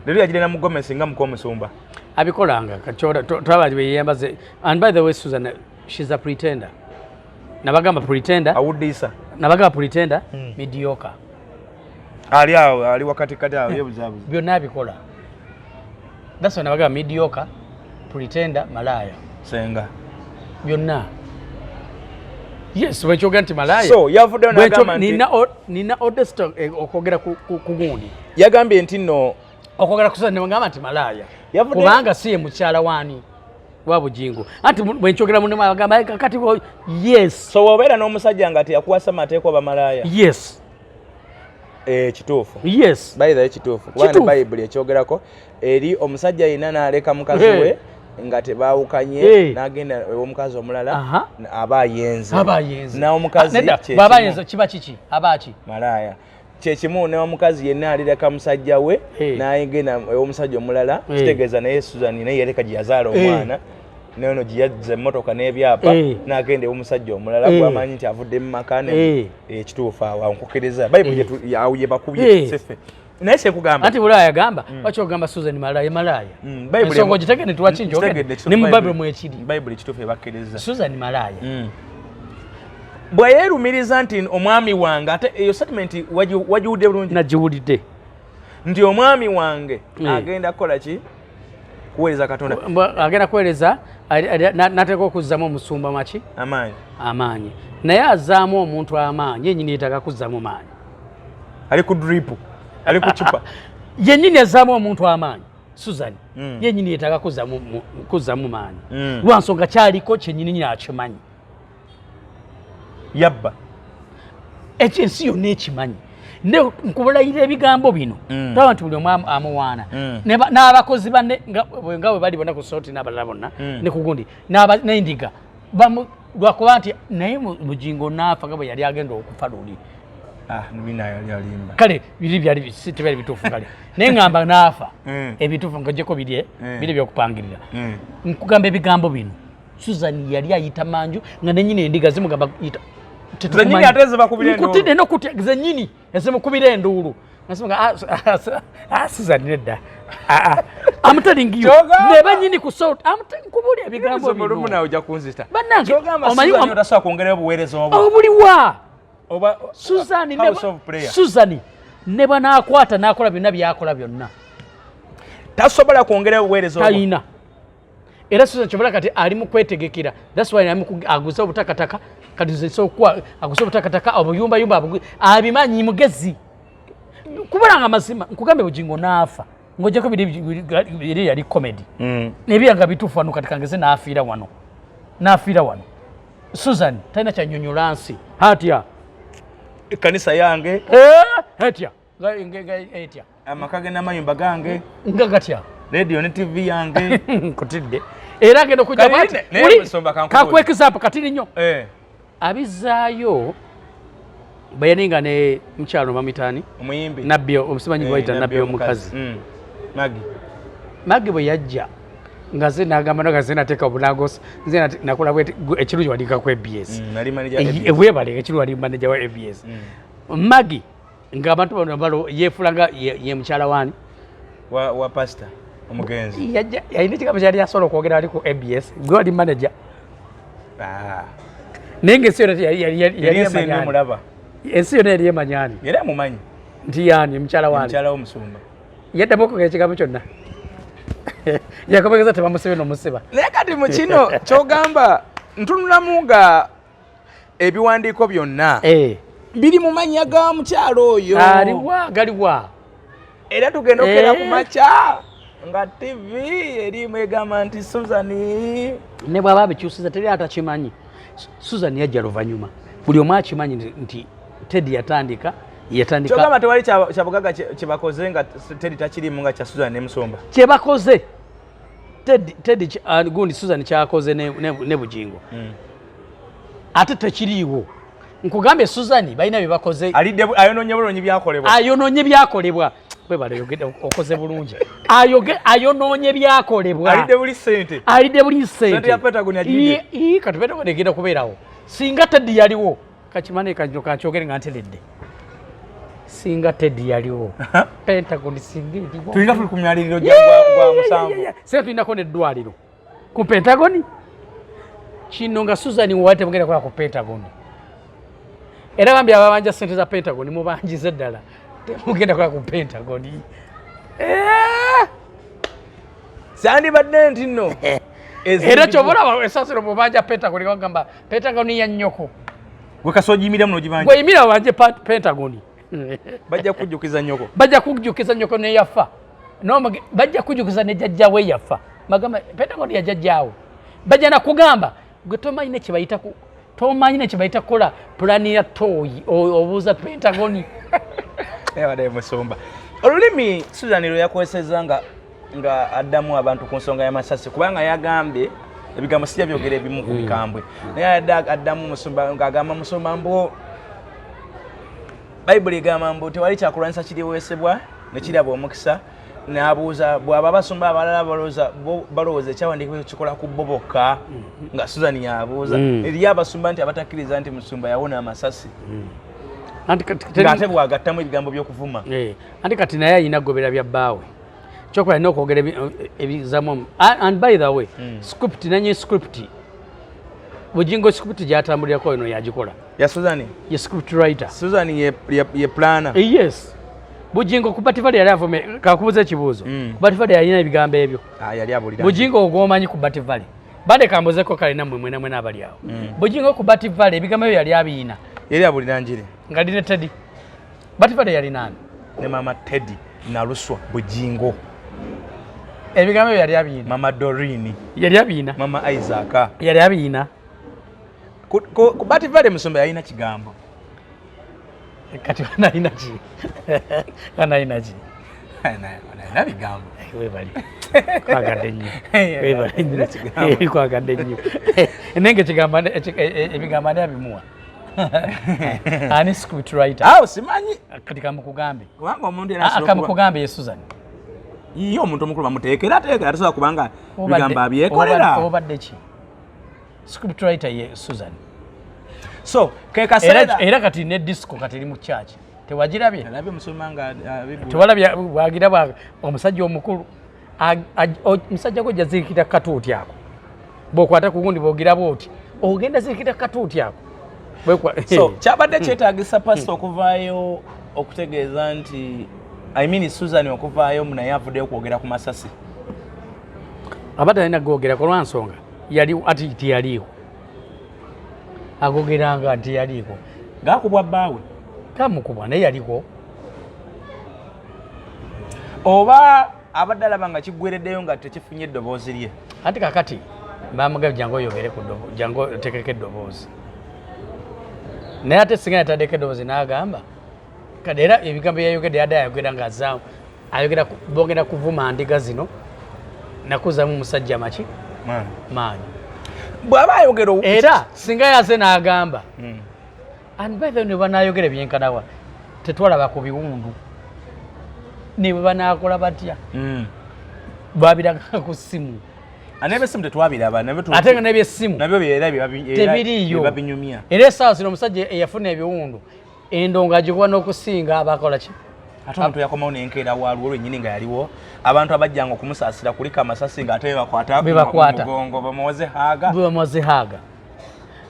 leero yagirena mu gomesi nga mukomusumba abikolanga twaba beyeyambaze and by the way Susan she's a pretender nabagamba pretender awudisa nabagamba pretender mediocre ali awo ali wakati kati awo yebuzabuza byonna abikola that's why nabagamba mediocre pretender malaya senga byonna yes wechoga nti malaya so yavudde nagamba nina odest okwogera ku gundi yagambye nti nno okwogera ku Susan nabagamba nti malaya kubanga siye mukyala wani wa Bugingo anti bwenchogera munne bagamba kati yes so wobeera n'omusajja nga teyakuwasa mateeko bamalaya yes kituufu yes by the kituufu kubanga Bible ekyogerako eri omusajja yina n'aleka mukazi we nga tebaawukanye n'agenda omukazi omulala aba ayenze abayenze n'omukazi baba ayenze kiba kiki abaki malaya kyekimu ne omukazi yenna alireka musajja we n'ayengena omusajja omulala kitegeeza naye Susan naye yaleka gye yazaala omwana nono gye yazza emmotoka n'ebyapa n'agenda omusajja omulala gwamanyi nti avudde mu maka ekituufu awo nkukiriza bayibuli awo ye bakubye sefe naye sekugamba anti bulaya gamba wacho ogamba Susan malaya ensonga gitegedde tuwakinjo ne mu Bible mwekiri bayibuli kituufu ebakkiriza Susan malaya bwe yeerumiriza nti omwami wange ate eyo statement wagiwudde bulungi nagiwulidde nti omwami wange agenda kukola ki kuweereza Katonda agenda kuweereza nateeka okuzzamu omusumba maki amaanyi naye azaamu omuntu amaanyi yennyini yeetaaga kuzzamu maanyi ali ku drip ali ku cupa yennyini azaamu omuntu amaanyi Susan yennyini yeetaaga kuzzamu maanyi lwa nsonga kyaliko kyennyini nyini akimanyi yabba ekyo ensi yonna ekimanyi nkubulayira ebigambo bino taba nti buli omu amuwaana n'abakozi banne nga bwe bali bonna ku sooti n'abalala bonna ne ku gundi n'endiga lwakuba nti naye Bugingo naafa nga bwe yali agenda okufa luli kale biri tebali bituufu kale naye ngamba naafa ebituufu ng'ogyeko biri byokupangirira nkugamba ebigambo bino Susan yali ayita manju nga nenyini endiga zimugamba yita zenyini ateze bakubira endulu nkutide n'okutya zenyini ezimukubira endulu nasonga Susan nedda I'm telling you neba nyini ku sort nkubuli ebigambo bino bulumu nawe ojja kunzita bannange omanyi otasaba kwongera obuweereza obuliwa oba Susan ne banaakwata n'akola byonna byakola byonna tasobola kwongera obuweereza talina era Susan chobola kati ali mu kwetegekera that's why aguza obutakataka kati zisokwa aguza obutakataka obuyumba yumba abimanyi mugezi kubulanga mazima nkugambe Bugingo naafa ngojeko biri yali comedy nebyanga bitufu wano kati kangeze naafira wano Susan taina kyanyonyolansi hatya kanisa yange hatya etya amakage n'amayumba gange ngagatya radio ne TV yange kutidde era ngendo kujja bati kakwekeza apa katini nnyo abizaayo bayaninga ne mkyalo mamitani omuyimbi nabbi omusimanyi gwaita nabbi omukazi magi bwe yajja nga ze nagamba ngaze nateeka obunagos nze nakola ekirungi wandika ku ABS ebwebale ekirungi wali manager wa ABS magi ng'abantu bano yeefulanga ye mukyala wani wa pastor omugenzi yajja yalina ekigambo kyali asobola okwogera ali ku ABS gwe wali manager naye ng'ensi yonna yali emanyani ensi yonna yali emanyani era mumanyi nti yani mukyala wani mukyala w'omusumba yaddamu okwogera ekigambo kyonna yakomegeza tebamusibe n'omusiba naye kati mu kino kyogamba ntunulamu nga ebiwandiiko byonna biri mu mannya ga mukyalo oyo galiwa era tugenda okera ku makya nga TV erimu egamba nti Susan ne bw'aba abikyusiza teri atakimanyi Susan yajja luvannyuma buli omu akimanyi nti Teddy yatandika kyogamba tewali kyabugaga kyebakoze nga Teddy takirimu nga kya Susan ne Musomba kyebakoze Teddy gundi Susan kyakoze ne Bugingo ate tekiriiwo nkugambye Susan balina bye bakoze ayonoonye byakolebwa webale yogedde okoze bulungi ayonoonye byakolebwa alidde buli ssente kati Pentagon egenda kubeerawo singa Teddy yaliwo kakimane kajino kankyogere nga nteredde singa Teddy yaliwo Pentagon singa eriwo tulina tuli ku myaliriro gwa musanvu sente tulinako n'eddwaliro ku Pentagon kino nga Susan wate mugenda kola ku Pentagon era bambi ababanja sente za Pentagon mubanjize ddala temugenda kola ku Pentagon sandibadde nti nno era kyobola esasiro mubanja Pentagon wagamba Pentagon ya nnyoko wekasojimira muno gibanja gweyimira wanje Pentagon bajja kujjukiza nnyoko ne yafa bajja kujjukiza ne jjajjawe yafa magamba Pentagon ya jjajjawe bajja nakugamba gwe tomanyi ne kibayita kola pulani ya toyi obuuza Pentagon yabadde Musomba olulimi Susan lwe yakozeseza nga addamu abantu ku nsonga y'amasasi kubanga yagambye ebigambo sijja byogera ebimu ku bikambwe naye addamu Musomba ng'agamba Musomba mbo Bible egamba mbu tewali kyakulwanyisa kiriweesebwa ne kiraba omukisa n'abuuza bw'aba Abasumba abalala balowooza ekyawandiikibwa kikola ku bo bokka nga Susan yabuuza eriyo Abasumba nti abatakkiriza nti Musumba yawona amasasi ng'ate bw'agattamu ebigambo by'okuvuma anti kati naye ayina gobera bya bbaawe kyokola alina okwogera ebizamu and by the way script nanye script Bugingo script gyatambulirako eno yagikola ya Susan ye script writer Susan ye planner yes Bugingo ku Bativale yali avome kakubuza ekibuuzo ku Bativale yalina ebigambo ebyo yali abulira Bugingo ogwomanyi ku Bativale bade kambozeko kale namwe mwena n'abali awo Bugingo ku Bativale ebigambo ebyo yali abiina yali abulira njire nga dine Teddy Bativale yali nani ne mama Teddy na Luswa Bugingo ebigambo ebyo yali abiina mama Dorini yali abiina mama Isaac yali abiina ku Bativale Musumba yalina kigambo kati wanaina ki wanaina ki wanaina bigambo webali kwagadde nnyo webali nnyo kwagadde nnyo nenge kigamba ebigamba ne abimuwa ani script writer simanyi kati kamukugambe kubanga omuntu era kamukugambe ye Susan iyo omuntu omukulu bamuteekera atasobola kubanga bigamba abyekolera obadde ki script writer ye Susan so kekaseera era kati ne disco kati eri mu church tewagirabye nabyo Musumba nga tewalabye wagira omusajja omukulu musajja gwe jazirikira katuuti ako bokwata ku gundi bogira boti ogenda zirikira katuuti ako so kyabadde kyetaagisa pastor okuvaayo okutegeeza nti Susan okuvaayo munaye avudde okwogera ku masasi abadde alina gwogera ku lwansonga yali ati tiyaliiko agogeranga nti yaliko gaakubwa bbaawe kamukubwa naye yaliko oba abadde alaba nga kiggwereddeyo nga tekifunye eddoboozi lye ati kakati bamugabe jangu oyogere ku jangu otekeko eddoboozi naye ate singa yataddeko eddoboozi n'agamba kati era ebigambo yayogedde yadde ayogera ng'azaamu ayogera bogenda kuvuma ndiga zino nakuzamu omusajja maki maanyi bw'aba ayogera era singa yaze n'agamba and by the way ne banayogera ebyenkanawa tetwalaba ku biwundu ne bwe banaakola batya babiraga ku ssimu n'ebyessimu tetwabiraba ate nga n'ebyessimu nabyo tebiriiyo babinyumya era essaawa zino omusajja eyafuna ebiwundu endonga agikuba n'okusinga abakola ki ate omuntu yakomawo n'enkeera waalwo olwennyini nga yaliwo abantu abajjanga okumusaasira kulika amasasi ng'ate bebakwata mugongo bamuwoze haaga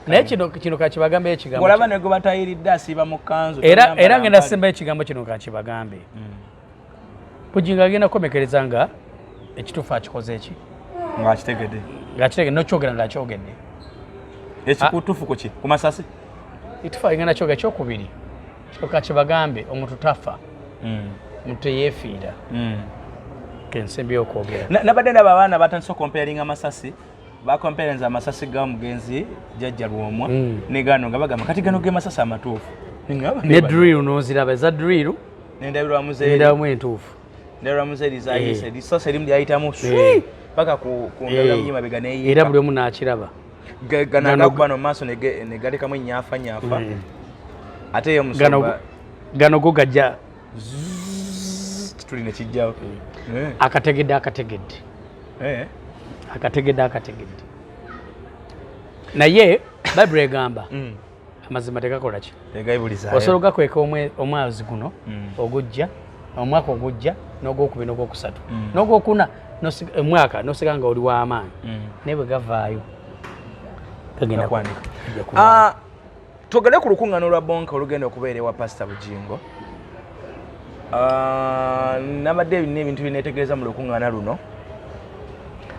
naye kino kakibagambe ekigambo olaba ne gwe batayiridde asiiba mu kkanzu era ngenda semba ekigambo kino kakibagambe Bugingo agenda kukomekereza nga ekituufu akikoze eki ng'akitegedde nokyogera ng'akyogedde ekikutuufu kuki ku masasi ekituufu agenda kyogera ekyokubiri kakibagambe omuntu tafa omuntu teyeefiira kensembi okwogera nabadde ndaba abaana batandise okomparinga amasasi bakomparinza amasasi g'omugenzi jjajja lwomwa ne gano nga bagamba kati gano ge masasi amatuufu ne drill noziraba eza drill nendabirwamu entuufu ndabirwamuzeeri zayise lisasi erimu lyayitamu paka ku ndabira mumabega neyiika era buli omu naakiraba ganagakuba no maaso ne galekamu ennyaafa ate eyo Musumba gano go gajja tuli ne kijjawo akategedde naye Bible egamba amazima tegakola ki osobola gakweka omwezi guno ogujja omwaka ogujja n'ogwokubiri n'ogwokusatu n'ogwokuna omwaka nosiga nga oli w'amaanyi naye bwe gavaayo gagenda kwanika tugende ku lukuŋŋaano lwa bonka olugenda okubeera ewa pasita Bugingo nabadde ebina ebintu bineetegereza mu lukuŋŋaana luno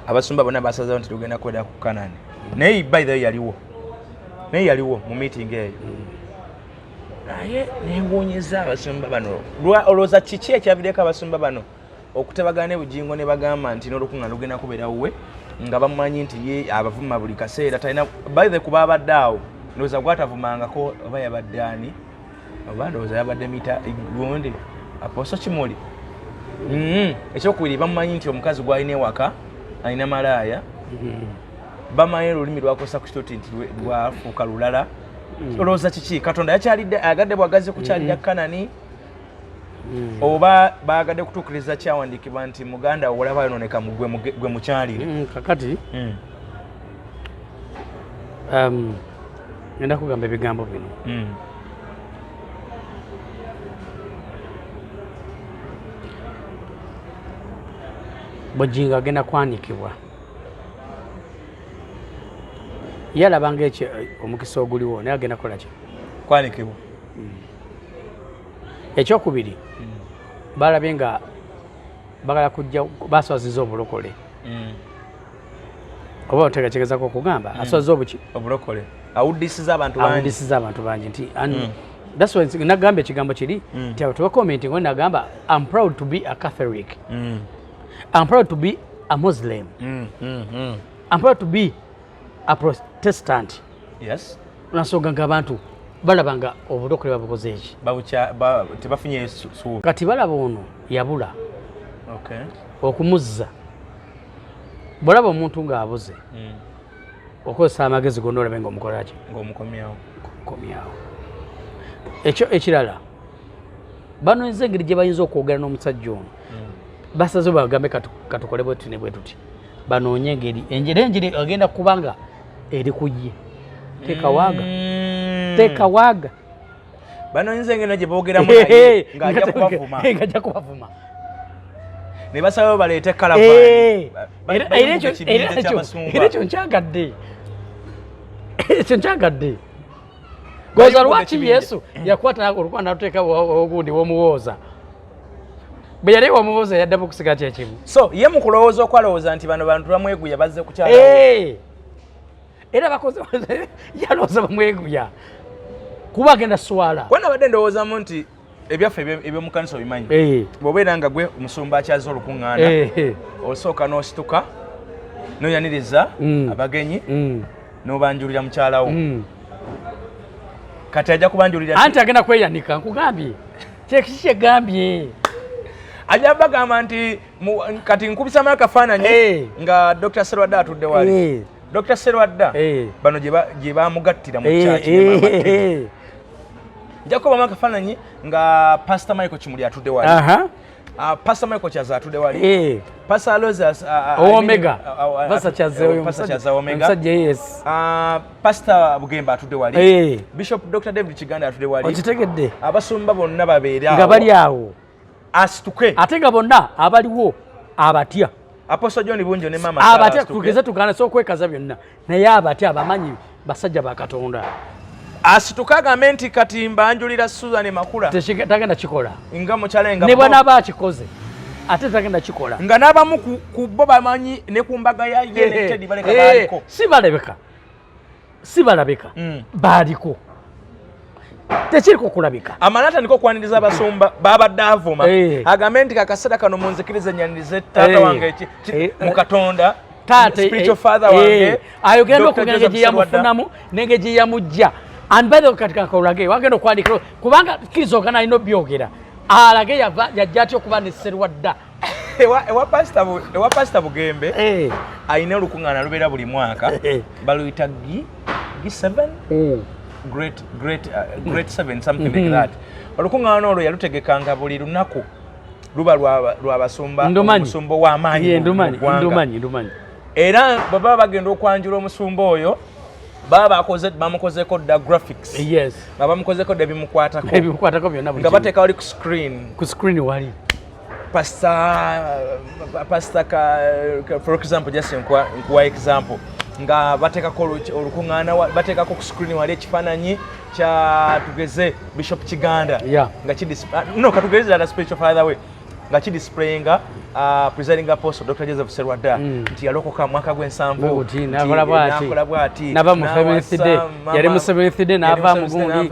abasumba bonna basazeewo nti lugenda kubeera ku Kanani naye by the way yaliwo mu meeting eyo naye newuunyeza abasumba bano olowooza kiki ekyaviireko abasumba bano okutebagana ne Bugingo ne bagamba nti n'olukuŋŋaana lugenda kubeera wuwe nga bamumanyi nti ye abavuma buli kaseera talina by the way kuba abadde awo ndowooza gwatavumangako oba yabadde ani oba ndowooza yabadde mita gundi Aposo Kimuli ekyokubiri bamumanyi nti omukazi gwalina ewaka alina malaaya bamanyi olulimi lwakosa ku kitoti nti lwafuuka lulala olowooza kiki Katonda yakyalidde agadde bwagazi kukyalira Kanani oba baagadde kutuukiriza kyawandiikibwa nti muganda olaba yononeka gwe mukyalire kakati ngenda kugamba ebigambo bino Bugingo agenda kwanikibwa yalabanga ekyo omukisa oguliwo naye agenda kukola ki kwanikibwa ekyokubiri balabye nga bagala kujja baswaziza obulokole oba otegekezako okugamba aswaziza obuki obulokole awuddisiza abantu bangi nti that's why nagamba ekigambo kiri nti abo commenting ngo nagamba I'm proud to be a Catholic I'm proud to be a Muslim I'm proud to be a Protestant. Yes. Nasonga ng'abantu balabanga obulokole babukoze eki tebafunye suubi kati balaba ono yabula okumuzza bwolaba omuntu ng'abuze okozesa amagezi gonna olabe ng'omukola ki ng'omukomyawo ekyo ekirala banonze engeri gye bayinza okwogera n'omusajja ono basaze bagambe katukole bwetuti ne bwetuti banoonye engeri enjiri agenda kubanga eri kujye tekawaaga banonze engeri gye boogeramu ng'ajja kubavuma ne basaba baleete era ekyo nkyagadde goza lwaki Yesu yakwata olukwana n'aluteeka ogundi w'omuwooza bwe yali w'omuwooza yaddamu okusiga kyekimu so ye mu kulowooza okwalowooza nti bano bantu bamweguya bazze kukyala era bakoze yalowooza bamweguya kuba agenda swala kwana badde ndowoozamu nti ebyaffe ebyomukanisa obimanyi bw'obeera nga gwe omusumba akyaza olukuŋŋaana osooka n'osituka n'oyaniriza abagenyi n'obanjulira mukyalawo kati ajja kubanjulira anti agenda kweyanika nkugambye kyekiki kyegambye ajja bagamba nti kati nkubisaamu akafaananyi nga Dr. Serwadda atudde wali Dr. Serwadda bano gye bamugattira mu kyaki nja kubamu akafaananyi nga Pastor Michael Kimuli atudde wali Pastor Michael Kyaza atudde wali Pastor Aloysius Omega Pastor Kyaza Omega Pastor Bugemba atudde wali Bishop Dr. David Kiganda atudde wali okitegedde abasumba bonna babeera nga bali awo asituke ate nga bonna abaliwo abatya Apostle John Bunjo ne mama abatya tugeze tugana sokwekaza byonna naye abatya abamanyi basajja ba Katonda asituke agambe nti kati mbanjulira Susan Makula tagenda kikola nga mukyalenga ne bwana bakikoze ate tagenda kikola nga n'abamu ku bo bamanyi ne ku mbaga ya ye Teddy baleka baliko si balabika baliko tekiriko kulabika amanata niko kwaniriza abasumba babadde avuma agambe nti kakasera kano munzikirize nyanirize taata wange mu Katonda spiritual father wange ayogenda okugenda gye yamufunamu nenge gye yamujja and by the way katika kaulage wagenda okwandikira kubanga kirizogana ino byogera alage yajja atyo okuba ne Serwadda ewa Pastor Bugembe ayina olukuŋŋaana lubeera buli mwaka baluyita G7 great 7 something like that olukuŋŋaana olwo yalutegekanga buli lunaku luba lwabasumba omusumba w'amaanyi ndumanyi era baba bagenda okwanjula omusumba oyo bamukozeko dda graphics bamukozeko dda ebimukwatako byonna nga bateeka wali ku screen wali pastor for example just nkuwa example nga bateekako olukuŋŋaana bateekako ku screen wali ekifaananyi kya tugeze Bishop Kiganda nga katugeze ddala spiritual father we nga kidisplayinga presiding apostle Dr. Joseph Serwadda nti yalokoka mwaka gw'ensanvu nakola bw'ati nava mu 7th day yali mu 7th day n'ava mu gundi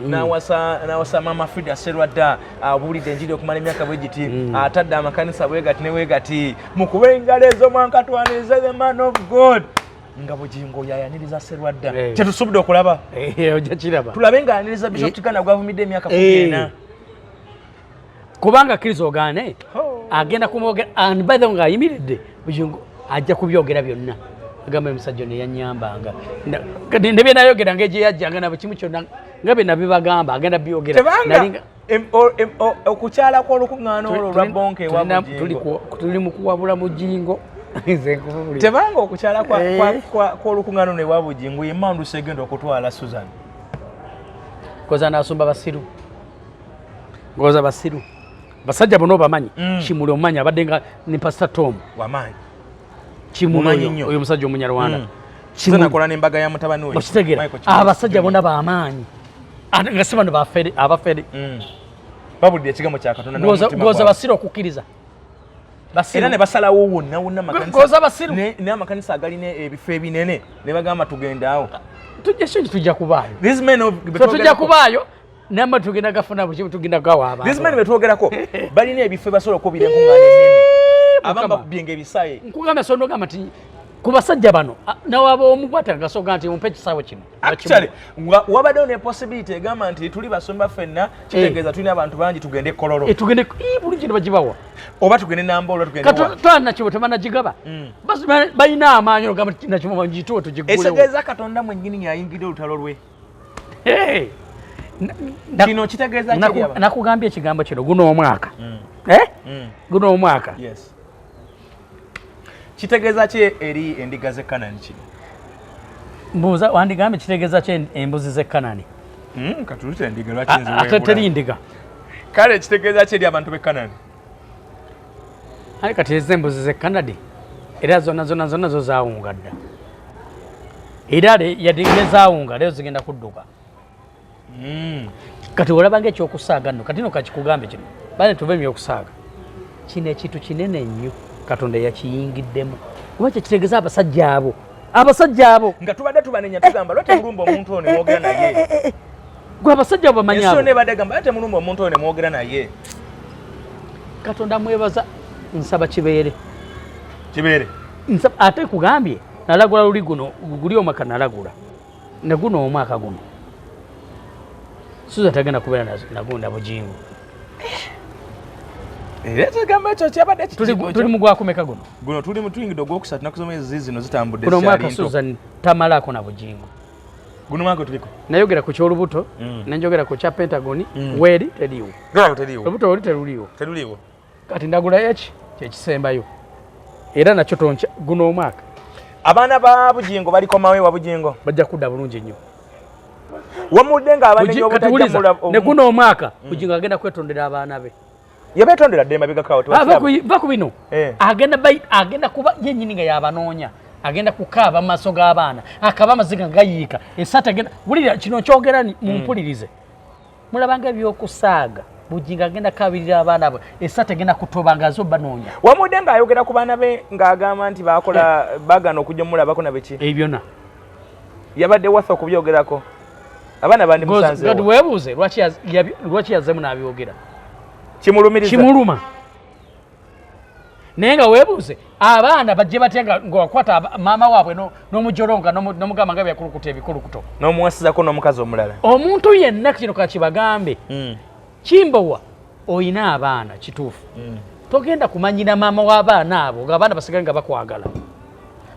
n'awasa mama Frida Serwadda abuulidde enjiri okumala emyaka bwe giti atadde amakanisa bwe gati ne bwe gati mu kuba engalo ez'omwanka twanirize the man of God nga Bugingo yayaniriza Serwadda kyetusubudde okulaba ojja kiraba tulabe nga ayaniriza Bishop Kiganda gwavumidde emyaka 40 kubanga kirizogane agenda kumwogera and by the way ng'ayimiridde Bugingo ajja kubyogera byonna agamba omusajja ne yanyambanga ndebye nayogera ng'egye yajjanga nabo kimu kyonna nga bye nabibagamba agenda byogera okukyala kw'olukuŋŋaana olwo lwa bonke ewa Bugingo tuli mu kuwabula Bugingo tebanga okukyala kw'olukuŋŋaana olwo ewa Bugingo yemmandu segenda okutwala Susan koza n'asumba basiru ngoza basiru basajja bono bamanyi Kimuli omumanyi abadde nga ne Pastor Tom wamanyi Kimuli oyo musajja Omunyarwanda nakola n'embaga ya mutabani we okitegera abasajja bonna bamaanyi nga si bano abafere babulidde ekigambo kya Katonda ngoza basiru okukkiriza era ne basalawo wonna n'amakanisa agalina ebifo ebinene ne bagamba tugendaawo tujja kubaayo tujja kubaayo namba tugenda gafuna bukibu tugenda gawa abantu this man betwogerako balina ebifo basobola okubira enkungaana ennene abamba kubyenga ebisaye nkugamba sono gamba ti ku basajja bano nawaba omukwata gasoga nti mumpe kisawo kino actually wabaddewo ne possibility egamba nti tuli basomba ffenna kitegeeza tulina abantu bangi tugende kololo tugende bulungi ne bagibawa oba tugende Namba oba tugende twana kibo tebanagigaba basi balina amaanyi ogamba nakimo bagituwe tugigulewo etegeeza Katonda mwennyini yayingidde olutalo lwe kino kitegeeza nakugambye ekigambo kino guno omwaka guno omwaka kitegeeza ki eri endiga ze Kanani kino mbuuza wandigambye kitegeeza ki embuzi ze Kanani katulute endiga lwaki nziwe ate teri ndiga kale kitegeeza ki eri abantu be Kanani ali kati ez'embuzi ze Kanani era zonna zo zaawunga dda era yadigire zaawunga leero zigenda kudduka kati olaba ng'ekyokusaaga nno kati no kakikugambe kino bane tuve ebyokusaaga kino ekintu kinene nnyo Katonda yakiyingiddemu kuba kyekitegeeza abasajja abo nga tubadde tubanenya tugamba lwate mulumba omuntu ono nemwogera naye gwe abasajja abo bamanyi abo ne badde gamba lwate mulumba omuntu ono nemwogera naye Katonda mwebaza nsaba kibeere ate kugambye nalagula luli guno guli omwaka nalagula ne guno omwaka guno Suza tagenda kubeera nagunda Bugingo era tegamba ekyo kyabadde tuli mu gwakumeka guno tuli mu tuyingidde ogwokusatu nakusoma ezi zino zitambudde guno omwaka Susan tamalako na Bugingo guno mwaka tuliko nayogera ku kyolubuto nenjogera ku kya Pentagon weri teriiwo olubuto oli teruliiwo kati ndagula eki kyekisembayo era nakyo tonca guno omwaka abaana ba Bugingo balikomawe wa Bugingo bajja kudda bulungi nnyo wamudde ng'abaana obutajja ne guno omwaka Bugingo agenda kwetondera abaana be yabetondera ddemba bigakawo va ku bino agenda kuba yennyini nga yabanoonya agenda kukaaba mu maaso g'abaana akaba amaziga gayiika esata agenda wulira kino kyogera mumpulirize mulabanga ebyokusaaga Bugingo agenda kabirira abaana be esata agenda kutoba ngazo banoonya wamudde ng'ayogera ku baana be ng'agamba nti bakola bagana okujja mulabako na biki ebyonna yabadde wasa okubyogerako abaana bandi musanze gadi weebuuze lwaki yazemu n'abyogera kimuluma naye nga weebuuze abaana bajje batya ngawakwata maama waabwe n'omujolonga n'omugamba nga byakulukuta ebikulukuto n'omuwasizako n'omukazi omulala omuntu yenna kino kakibagambe Kimbowa oyina abaana kituufu togenda kumanyira maama w'abaana abo ng'abaana basigale nga bakwagala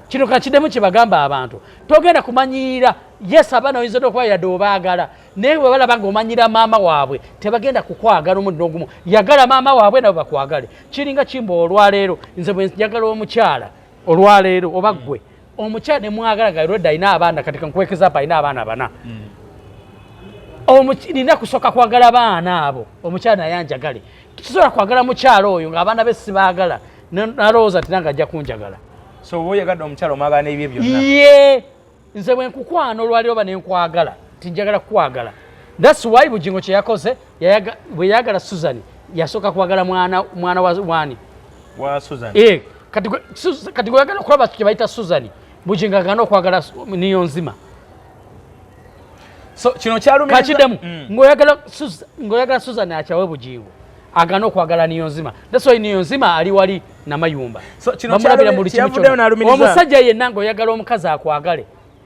kino kakiddemu kibagamba abantu togenda kumanyira yes abaana oyinza okuba yadde obaagala naye bwe balaba ng'omanyira maama waabwe tebagenda kukwagala omundi n'ogumu yagala maama waabwe nabo bakwagale kiringa Kimbowa olwaleero nze bwe njagala omukyala olwaleero oba ggwe omukyala ne mwagala nga lwedda alina abaana kati kankwekeza apa alina abaana bana nina kusooka kwagala baana abo omukyala naye anjagale kisobola kwagala mukyala oyo ng'abaana be sibaagala nalowooza tina nga ajja kunjagala so oyagadde omukyala omwagala n'ebyo byonna ye nze bwe nkukwana olwaliro oba ne nkwagala tinjagala kukwagala that's why Bugingo kye yakoze bwe yagala Susan yasooka kwagala mwana wa Susan kati gwe yagala okulaba kye bayita Susan Bugingo agana okwagala niyo nzima so kino kyalumiriza kakiddemu ng'oyagala Susan akyawe Bugingo agana okwagala niyo nzima that's why niyo nzima ali wali namayumba bamulabira mu lukimu omusajja yenna ng'oyagala omukazi akwagale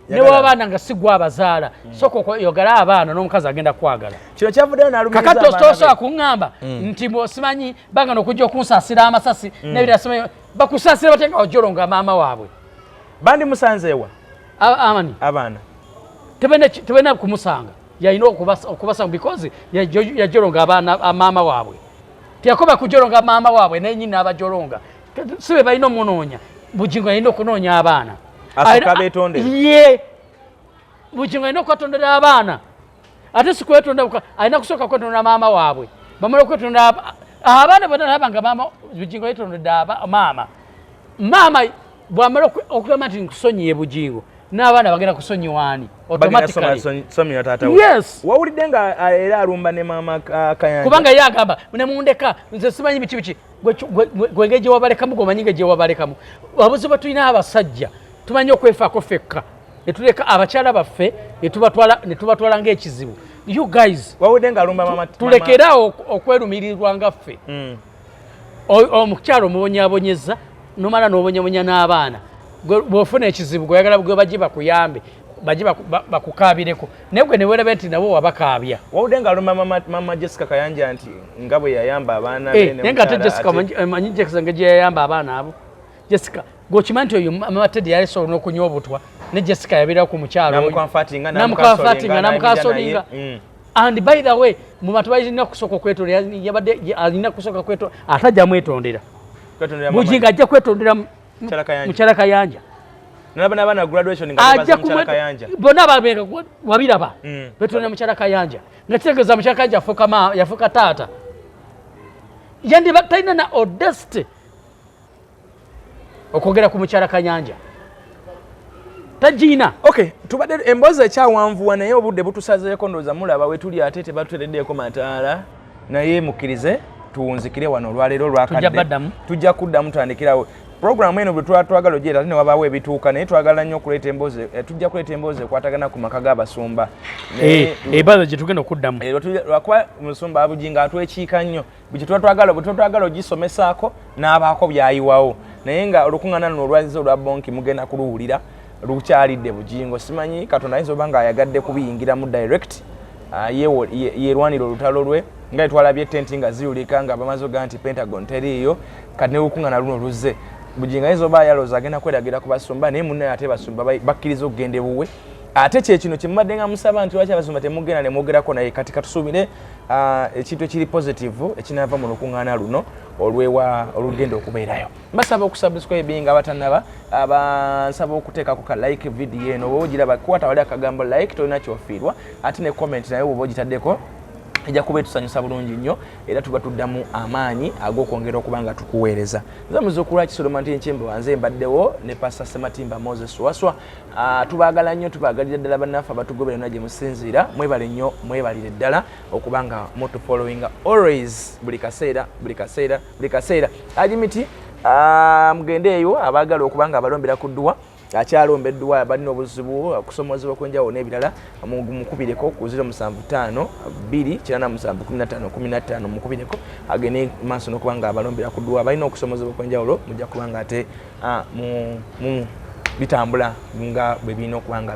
ne w'abaana nga sigwa abazaala soka oyogala abaana n'omukazi agenda kwagala kino kyavuddeyo n'alumiriza kakati tosooka kuŋŋamba nti simanyi bagana okujja okunsaasira amasasi nebirasimayo bakusaasira batya nga ojolonga maama waabwe bandi musanzeewa amani abaana tebena kumusanga yalina okubasanga because yajoronga abaana maama waabwe tiyakoba kujoronga maama waabwe nenyina abajolonga sibe balina omunoonya Bugingo alina okunoonya abaana asooka beetondera ye Bugingo alina okwetondera abaana ate sikwetondera alina kusooka kwetondera maama waabwe bamala okwetondera abaana bonna nabanga maama Bugingo yetondedde maama bwamala okugamba nti nkusonyiye Bugingo n'abaana bagenda kusonyiwaani automatically yes wawulidde nga era alumba ne maama Kayanja kubanga ye agamba nemundeka nze simanyi biki gwenge gye wabalekamu gomanyi nga gye wabalekamu abuzi bwe tulina abasajja tumanyi okwefaako fekka netuleka abakyala baffe netubatwala ng'ekizibu you guys wawulidde nga alumba maama tulekeraawo okwerumirirwa nga ffe omukyalo omubonyabonyeza nomala n'obonyabonya n'abaana bw'ofuna ekizibu gweyagala gwe bajje bakuyambe bajje bakukaabireko naye gwe ne weeraba nti nabo wabakaabya wawulidde nga alumba maama Jessica Kayanja nti nga bwe yayamba abaana be naye nga ate Jessica manyi Jessica nga gye yayamba abaana abo Jessica gwokimanyi nti oyo mama Teddy yalisobola n'okunywa obutwa ne Jessica yabeerawo ku mukyalo namukafatinga and by the way mu bantu balina kusooka okwetondera yabadde alina kusooka kwetondera atajja mwetondera Bugingo ajja kwetondera mukyala Kayanja n'abaana graduation nga baza mukyala Kayanja bonna babenga wabiraba betondera mukyala Kayanja nga kitegeeza mukyala Kayanja yafuuka taata yandi talina na audacity okwogera ku mukyala Kayanja tajina okay tubadde emboozi ekyawanvuwa naye obudde butusazeeko ndowooza mulaba we tuli ate tebatutereddeeko mataala naye mukkirize tuwunzikire wano olwaleero olwakadde tujja kuddamu tutandikirawo programu eno bwe twagala ogyera ate ne wabaawo ebituuka naye twagala nnyo okuleeta emboozi tujja kuleeta emboozi ekwatagana ku maka g'Abasumba ebaza gye tugenda okuddamu lwakuba Musumba Bugingo atwekiika nnyo bwe twagala ogisomesaako n'abaako byayiwawo naye nga olukuŋŋaana luno olwaziza olwa bonki mugenda kuluwulira lukyalidde Bugingo simanyi Katonda ayinza oba nga ayagadde kubiyingiramu direct yerwanira olutalo lwe nga twalabye tenti nga ziwulika nga bamaze oga nti Pentagon teriiyo kati ne lukuŋŋaana luno luzze Bugingo ayinza oba yalooza agenda kweragira ku Basumba naye munnaye ate Basumba bakkiriza okugenda ewuwe ate kyekino kye mubadde nga musaba nti lwaki Abasumba temugenda ne mwogerako naye kati katusuubire ekintu ekiri positive ekinaava mu lukuŋŋaana luno olugenda okubeerayo mbasaba okusubscribe nga abatannaba nsaba okuteekako ka like video eno oba ogiraba kwata wali akagambo like tolina kyofiirwa ate ne comment naye oba ogitaddeko ejja kuba etusanyusa bulungi nnyo era tuba tuddamu amaanyi ag'okwongera okuba nga tukuweereza nze muzuukulu wa Kisoloma Ntenkyembe wanze mbaddewo ne Pastor Sematimba Moses Waswa tubaagala nnyo tubaagalira ddala bannaffe abatugoberera gye musinziira mwebale nnyo mwebalire ddala okuba nga mutufollowinga always buli kaseera Ajimiti mugende eyo abaagala okuba nga abalombera ku dduwa akyalomba edduwa abalina obuzibu okusomozebwa okwenjawulo n'ebirala mukubireko ku 075 2 mukubireko agende maaso n'okuba nga abalombera ku dduwa balina okusomozebwa okwenjawulo mujja kuba nga ate bitambula nga bwe birina okuba nga